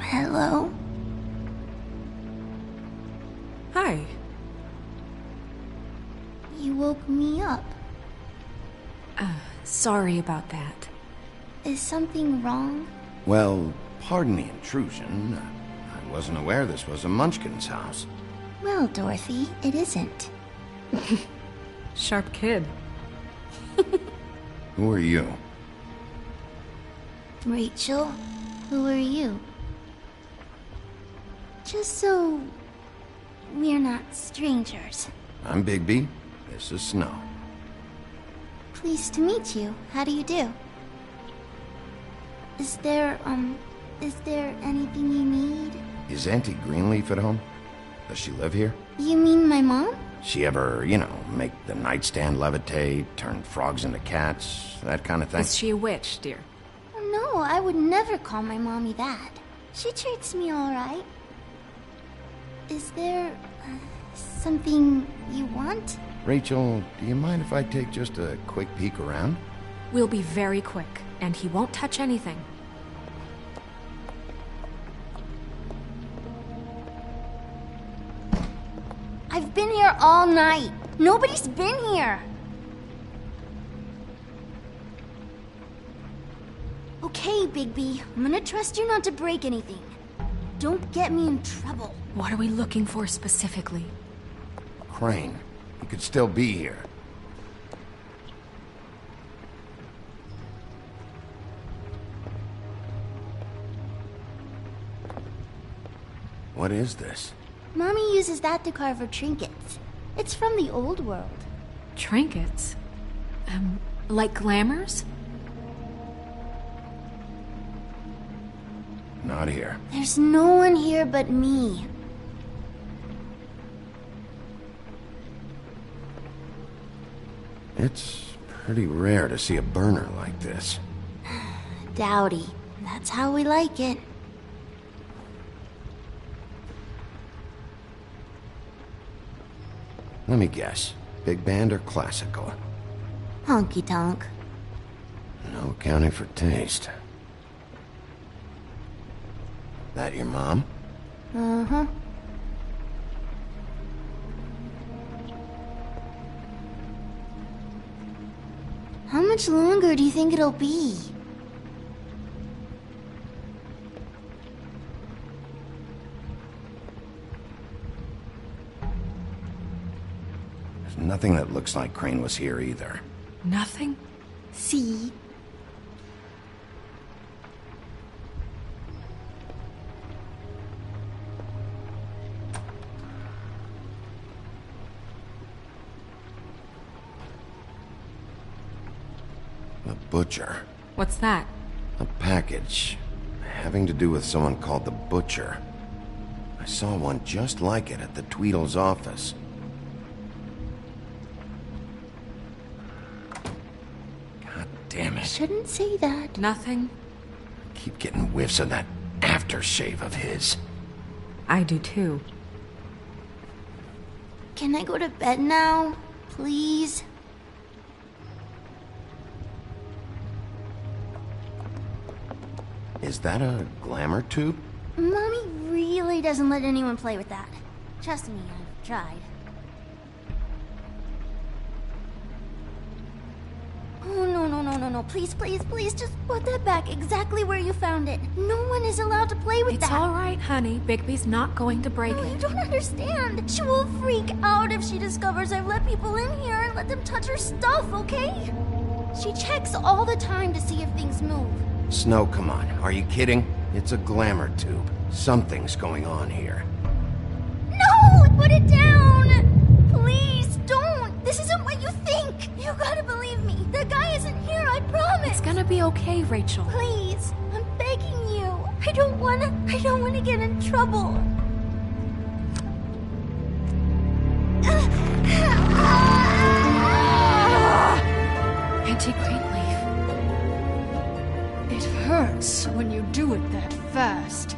Hello? Hi. You woke me up. Sorry about that. Is something wrong? Well, pardon the intrusion. I wasn't aware this was a Munchkin's house. Well, Dorothy, it isn't. Sharp kid. Who are you? Rachel, who are you? Just so we're not strangers. I'm Bigby. This is Snow. Pleased to meet you. How do you do? Is there anything you need? Is Auntie Greenleaf at home? Does she live here? You mean my mom? She ever, make the nightstand levitate, turn frogs into cats, that kind of thing? Is she a witch, dear? No, I would never call my mommy that. She treats me all right. Is there something you want? Rachel, do you mind if I take just a quick peek around? We'll be very quick, and he won't touch anything. I've been here all night. Nobody's been here. Okay, Bigby. I'm gonna trust you not to break anything. Don't get me in trouble. What are we looking for specifically? Crane. He could still be here. What is this? Mommy uses that to carve her trinkets. It's from the old world. Trinkets? Like glamours? Not here. There's no one here but me. It's pretty rare to see a burner like this. Dowdy. That's how we like it. Let me guess. Big band or classical? Honky tonk. No accounting for taste. That your mom? Uh-huh. How much longer do you think it'll be? There's nothing that looks like Crane was here either. Nothing? See? Butcher. What's that? A package having to do with someone called the Butcher. I saw one just like it at the Tweedle's office. God damn it. Shouldn't say that. Nothing. Keep getting whiffs of that aftershave of his. I do too. Can I go to bed now? Please? Is that a glamour tube? Mommy really doesn't let anyone play with that. Trust me, I've tried. Oh, no. Please, just put that back exactly where you found it. No one is allowed to play with that. It's all right, honey. Bigby's not going to break No, it. you don't understand. She will freak out if she discovers I've let people in here and let them touch her stuff, okay? She checks all the time to see if things move. Snow, come on. Are you kidding? It's a glamour tube. Something's going on here. No! Put it down! Please, don't! This isn't what you think! You gotta believe me. The guy isn't here, I promise! It's gonna be okay, Rachel. Please, I'm begging you. I don't wanna get in trouble. Auntie Greenleaf. It hurts when you do it that fast.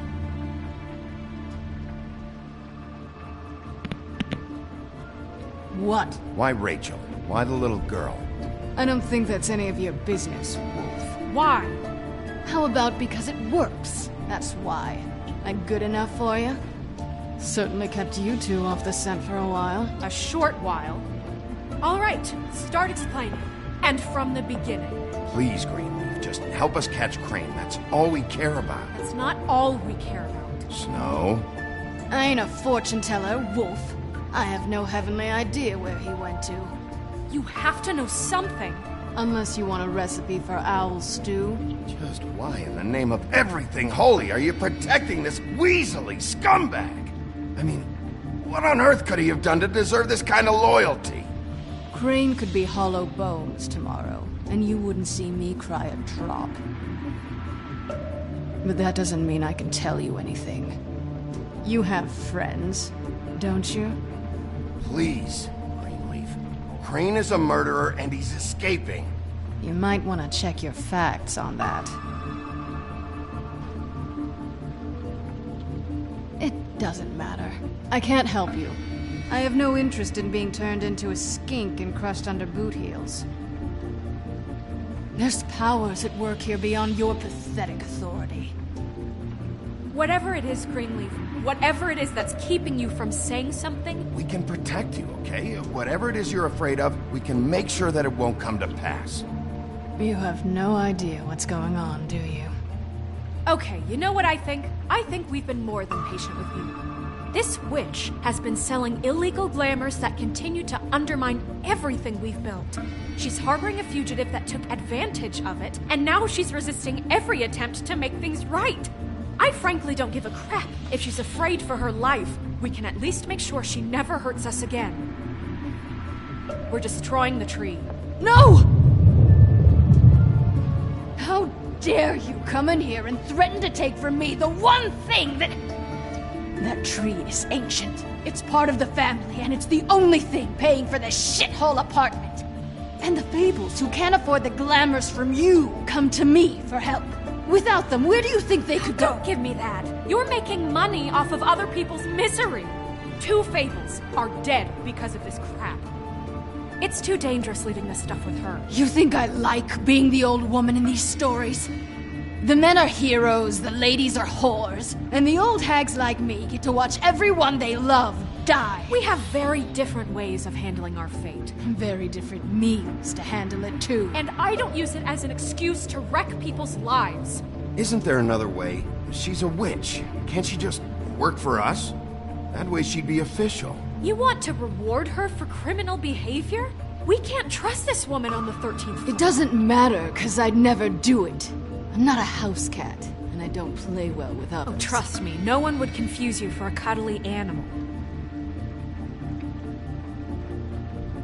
What? Why Rachel? Why the little girl? I don't think that's any of your business, Wolf. Why? How about because it works? That's why. I'm good enough for you? Certainly kept you two off the scent for a while. A short while. All right, start explaining. And from the beginning. Please, Greenleaf, just help us catch Crane. That's all we care about. That's not all we care about. Snow? I ain't a fortune teller, Wolf. I have no heavenly idea where he went to. You have to know something. Unless you want a recipe for owl stew. Just why in the name of everything holy are you protecting this weaselly scumbag? I mean, what on earth could he have done to deserve this kind of loyalty? Crane could be hollow bones tomorrow, and you wouldn't see me cry a drop. But that doesn't mean I can tell you anything. You have friends, don't you? Please, Greenleaf. Crane is a murderer and he's escaping. You might want to check your facts on that. It doesn't matter. I can't help you. I have no interest in being turned into a skink and crushed under boot heels. There's powers at work here beyond your pathetic authority. Whatever it is, Greenleaf, whatever it is that's keeping you from saying something... We can protect you, okay? Whatever it is you're afraid of, we can make sure that it won't come to pass. You have no idea what's going on, do you? Okay, you know what I think? I think we've been more than patient with you. This witch has been selling illegal glamours that continue to undermine everything we've built. She's harboring a fugitive that took advantage of it, and now she's resisting every attempt to make things right. I frankly don't give a crap if she's afraid for her life. We can at least make sure she never hurts us again. We're destroying the tree. No! How dare you come in here and threaten to take from me the one thing that... That tree is ancient. It's part of the family, and it's the only thing paying for this shithole apartment. And the Fables, who can't afford the glamours from you, come to me for help. Without them, where do you think they could go? Don't give me that. You're making money off of other people's misery. 2 Fables are dead because of this crap. It's too dangerous leaving this stuff with her. You think I like being the old woman in these stories? The men are heroes, the ladies are whores, and the old hags like me get to watch everyone they love die. We have very different ways of handling our fate. Very different means to handle it, too. And I don't use it as an excuse to wreck people's lives. Isn't there another way? She's a witch. Can't she just work for us? That way she'd be official. You want to reward her for criminal behavior? We can't trust this woman on the 13th floor. It doesn't matter, because I'd never do it. I'm not a house cat, and I don't play well with others. Oh, trust me, no one would confuse you for a cuddly animal.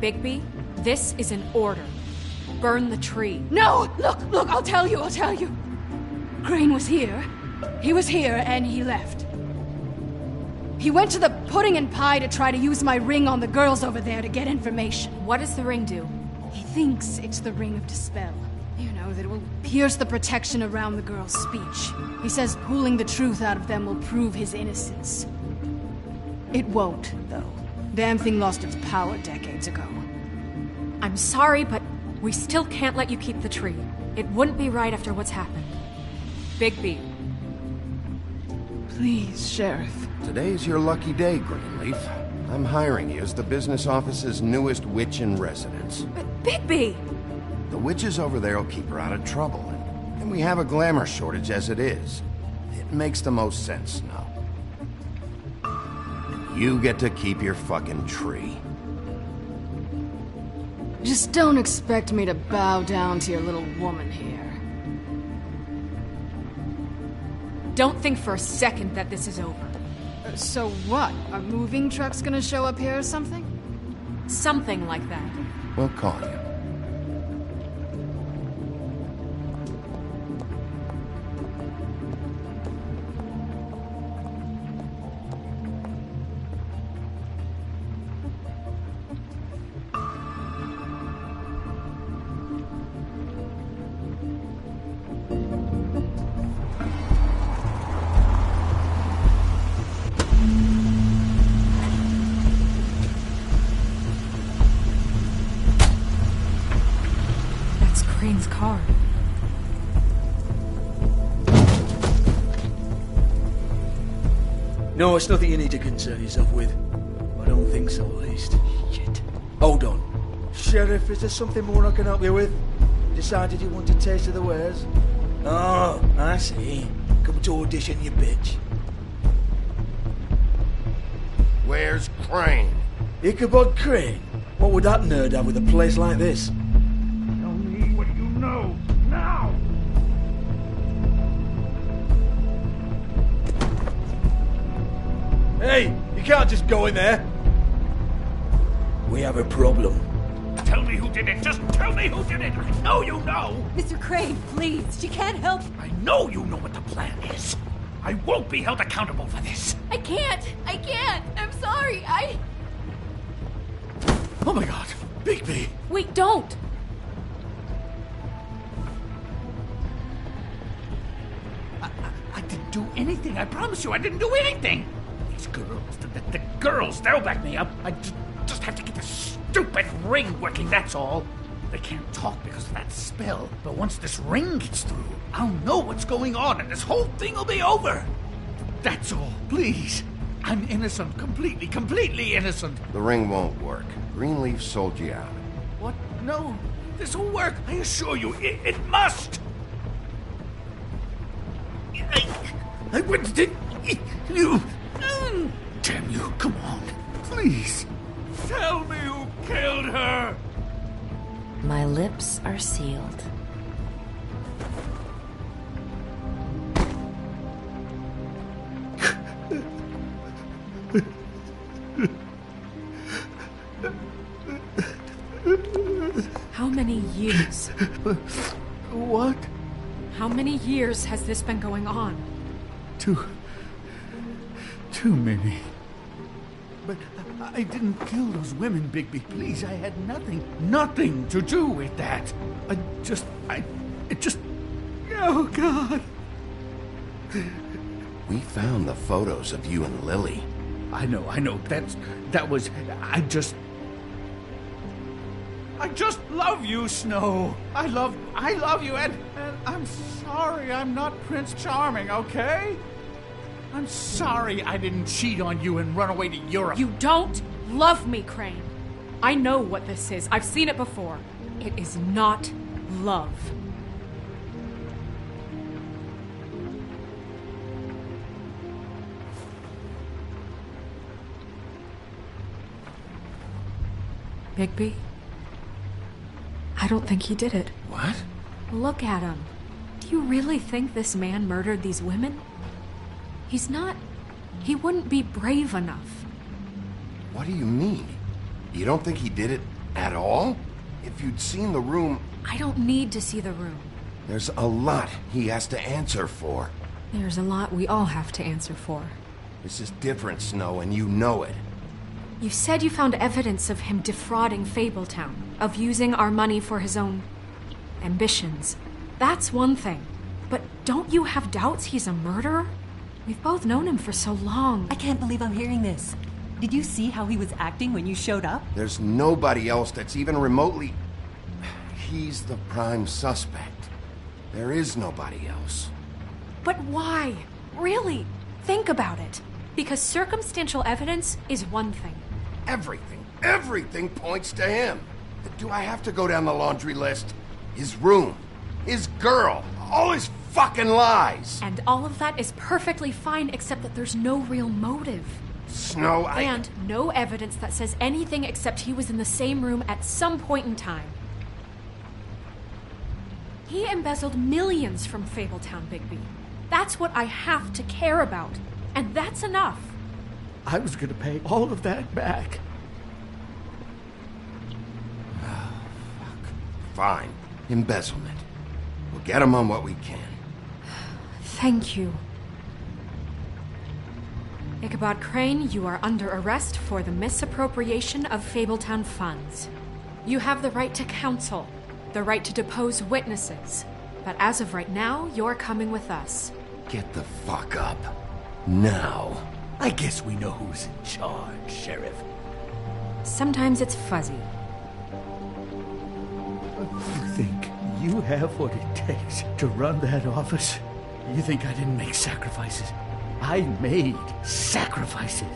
Bigby, this is an order. burn the tree. No! Look, I'll tell you. Crane was here. He was here, and he left. He went to the pudding and pie to try to use my ring on the girls over there to get information. What does the ring do? He thinks it's the ring of dispel. You know, that it will pierce the protection around the girls' speech. He says pulling the truth out of them will prove his innocence. It won't, though. Damn thing lost its power decades ago. I'm sorry, but we still can't let you keep the tree. It wouldn't be right after what's happened. Bigby. Please, Sheriff. Today's your lucky day, Greenleaf. I'm hiring you as the business office's newest witch in residence. But Bigby! The witches over there will keep her out of trouble, and we have a glamour shortage as it is. It makes the most sense now. You get to keep your fucking tree. Just don't expect me to bow down to your little woman here. Don't think for a second that this is over. So what? A moving truck's gonna show up here or something? Something like that. We'll call you. Crane's car. No, it's nothing you need to concern yourself with. I don't think so, at least. Shit. Hold on. Sheriff, is there something more I can help you with? Decided you want a taste of the wares? Oh, I see. Come to audition, you bitch. Where's Crane? Ichabod Crane? What would that nerd have with a place like this? Tell me what you know, now! Hey, you can't just go in there. We have a problem. Tell me who did it! Just tell me who did it! I know you know! Mr. Crane, please, she can't help. I know you know what the plan is. I won't be held accountable for this. I can't! I'm sorry, Oh my god! Bigby! Wait, don't! I didn't do anything. I promise you, I didn't do anything. These girls, the girls, they'll back me up. I just have to get this stupid ring working, that's all. They can't talk because of that spell, but once this ring gets through, I'll know what's going on and this whole thing will be over. That's all, please. I'm innocent, completely innocent. The ring won't work. Greenleaf sold you out. What? No, this will work. I assure you, it must. I wouldn't. You. Damn you! Come on, please. Tell me who killed her. My lips are sealed. How many years? What? How many years has this been going on? Too many. But I didn't kill those women, Bigby. Please, I had nothing to do with that. It just... Oh, God. We found the photos of you and Lily. I know. I just love you, Snow. I love you, and I'm sorry I'm not Prince Charming, okay? I'm sorry I didn't cheat on you and run away to Europe. You don't love me, Crane. I know what this is. I've seen it before. It is not love. Bigby? I don't think he did it. What? Look at him. Do you really think this man murdered these women? He's not... He wouldn't be brave enough. What do you mean? You don't think he did it at all? If you'd seen the room... I don't need to see the room. There's a lot he has to answer for. There's a lot we all have to answer for. This is different, Snow, and you know it. You said you found evidence of him defrauding Fabletown, of using our money for his own ambitions. That's one thing. But don't you have doubts he's a murderer? We've both known him for so long. I can't believe I'm hearing this. Did you see how he was acting when you showed up? There's nobody else that's even remotely... He's the prime suspect. There is nobody else. But why? Really? Think about it. Because circumstantial evidence is one thing. Everything points to him. Do I have to go down the laundry list? His room, his girl, all his fucking lies. And all of that is perfectly fine, except that there's no real motive. Snow, And no evidence that says anything except he was in the same room at some point in time. He embezzled millions from Fabletown, Bigby. That's what I have to care about. And that's enough. I was gonna pay all of that back. Fine. Embezzlement. We'll get him on what we can. Thank you. Ichabod Crane, you are under arrest for the misappropriation of Fabletown funds. You have the right to counsel, the right to depose witnesses. But as of right now, you're coming with us. Get the fuck up. Now. I guess we know who's in charge, Sheriff. Sometimes it's fuzzy. You think you have what it takes to run that office? You think I didn't make sacrifices? I made sacrifices.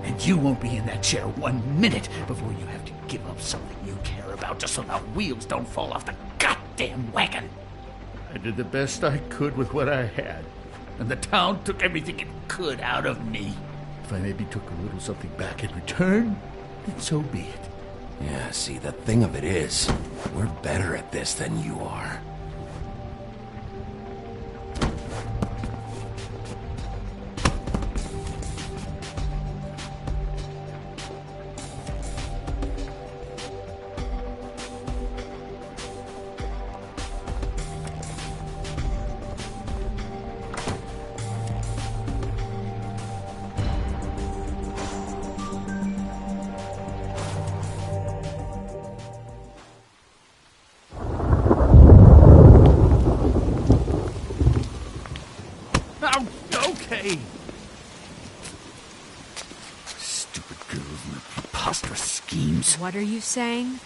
And you won't be in that chair 1 minute before you have to give up something you care about just so the wheels don't fall off the goddamn wagon. I did the best I could with what I had. And the town took everything it could out of me. If I maybe took a little something back in return, then so be it. Yeah, see, the thing of it is, we're better at this than you are. Okay. Stupid girls and their preposterous schemes. What are you saying?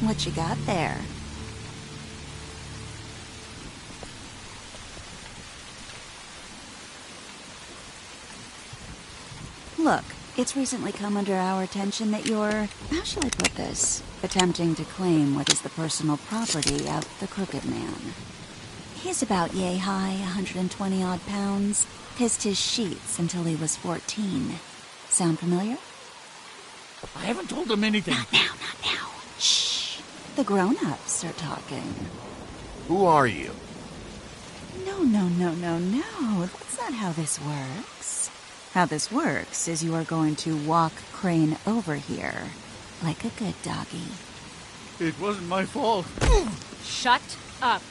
What you got there? Look, it's recently come under our attention that you're, how shall I put this, attempting to claim what is the personal property of the Crooked Man. He's about yay high, 120 odd pounds, pissed his sheets until he was 14. Sound familiar? I haven't told him anything. Not now. Shh. The grown-ups are talking. Who are you? No. That's not how this works. How this works is you are going to walk Crane over here, like a good doggy. It wasn't my fault. Shut up.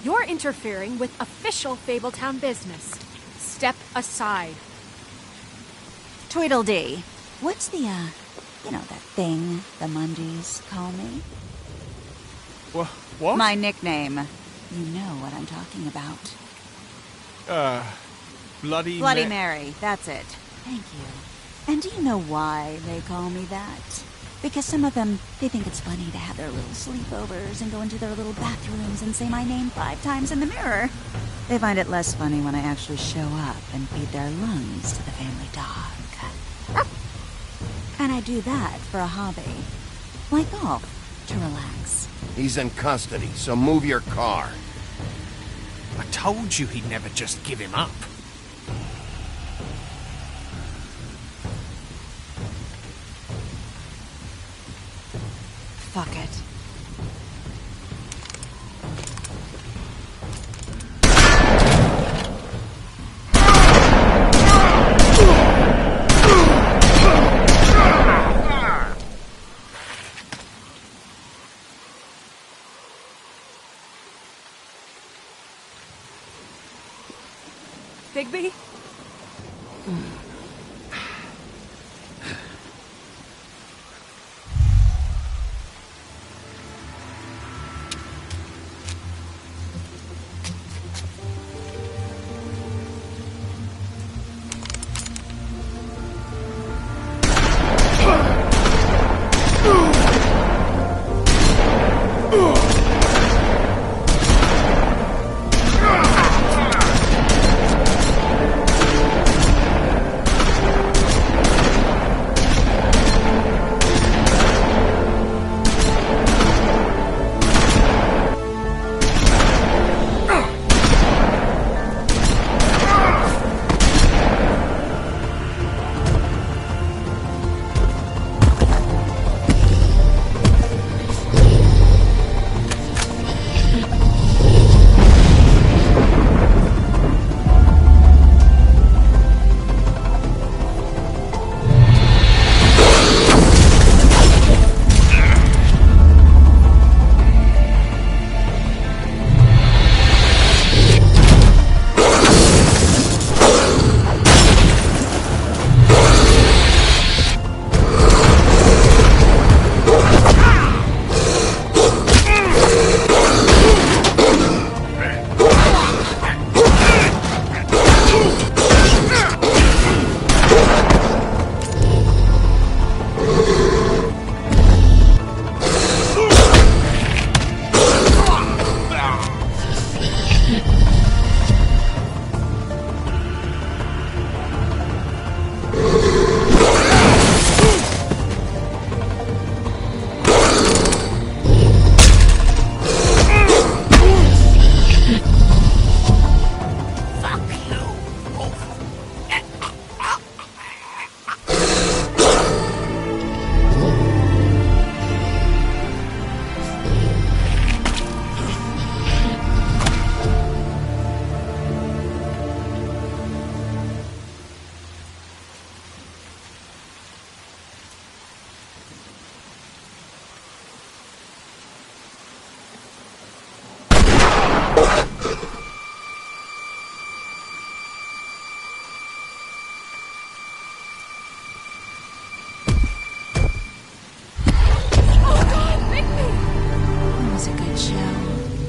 You're interfering with official Fabletown business. Step aside. Tweedledee. What's the, that thing the Mundies call me? What? My nickname. You know what I'm talking about. Bloody Mary, that's it. Thank you. And do you know why they call me that? Because some of them, they think it's funny to have their little sleepovers and go into their little bathrooms and say my name 5 times in the mirror. They find it less funny when I actually show up and feed their lungs to the family dog. And I do that for a hobby. Like golf, to relax. He's in custody, so move your car. I told you he'd never just give him up. Fuck it. Bigby?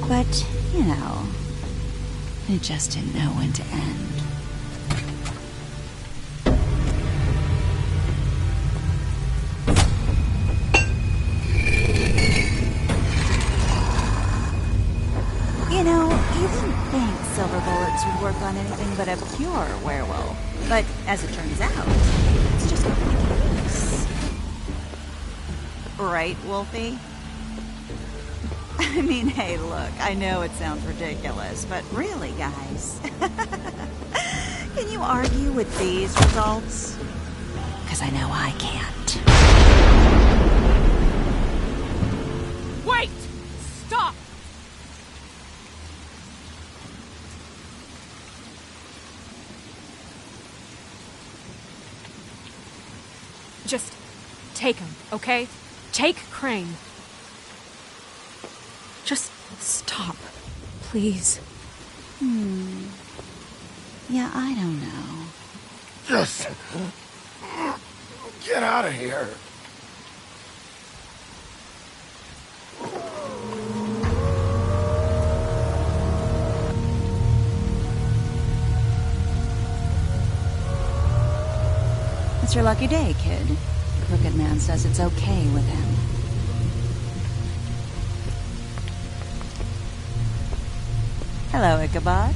But, you know, it just didn't know when to end. You know, you didn't think silver bullets would work on anything but a pure werewolf. But as it turns out, it's just not the case. Right, Wolfie? I mean, hey, look, I know it sounds ridiculous, but really, guys, can you argue with these results? Because I know I can't. Wait! Stop! Just take him, okay? Take Crane. Just stop, please. Yeah, I don't know. Just get out of here. your lucky day, kid. Crooked Man says it's okay with him. Hello, Ichabod.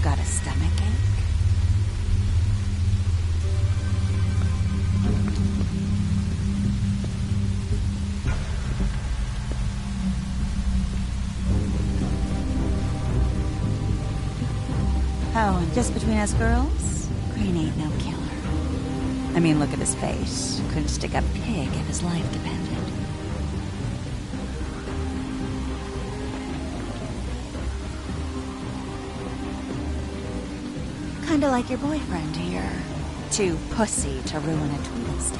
Got a stomachache? Oh, and just between us girls, Crane ain't no killer. I mean, look at his face. Couldn't stick a pig if his life depended. Kinda like your boyfriend here. Too pussy to ruin a Tweedle's day.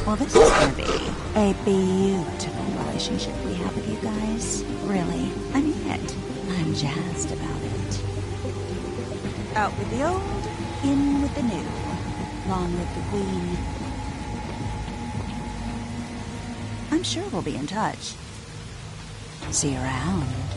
Well, this is gonna be a beautiful relationship we have with you guys. Really, I mean it. I'm jazzed about it. Out with the old, in with the new. Long live the Queen. I'm sure we'll be in touch. See you around.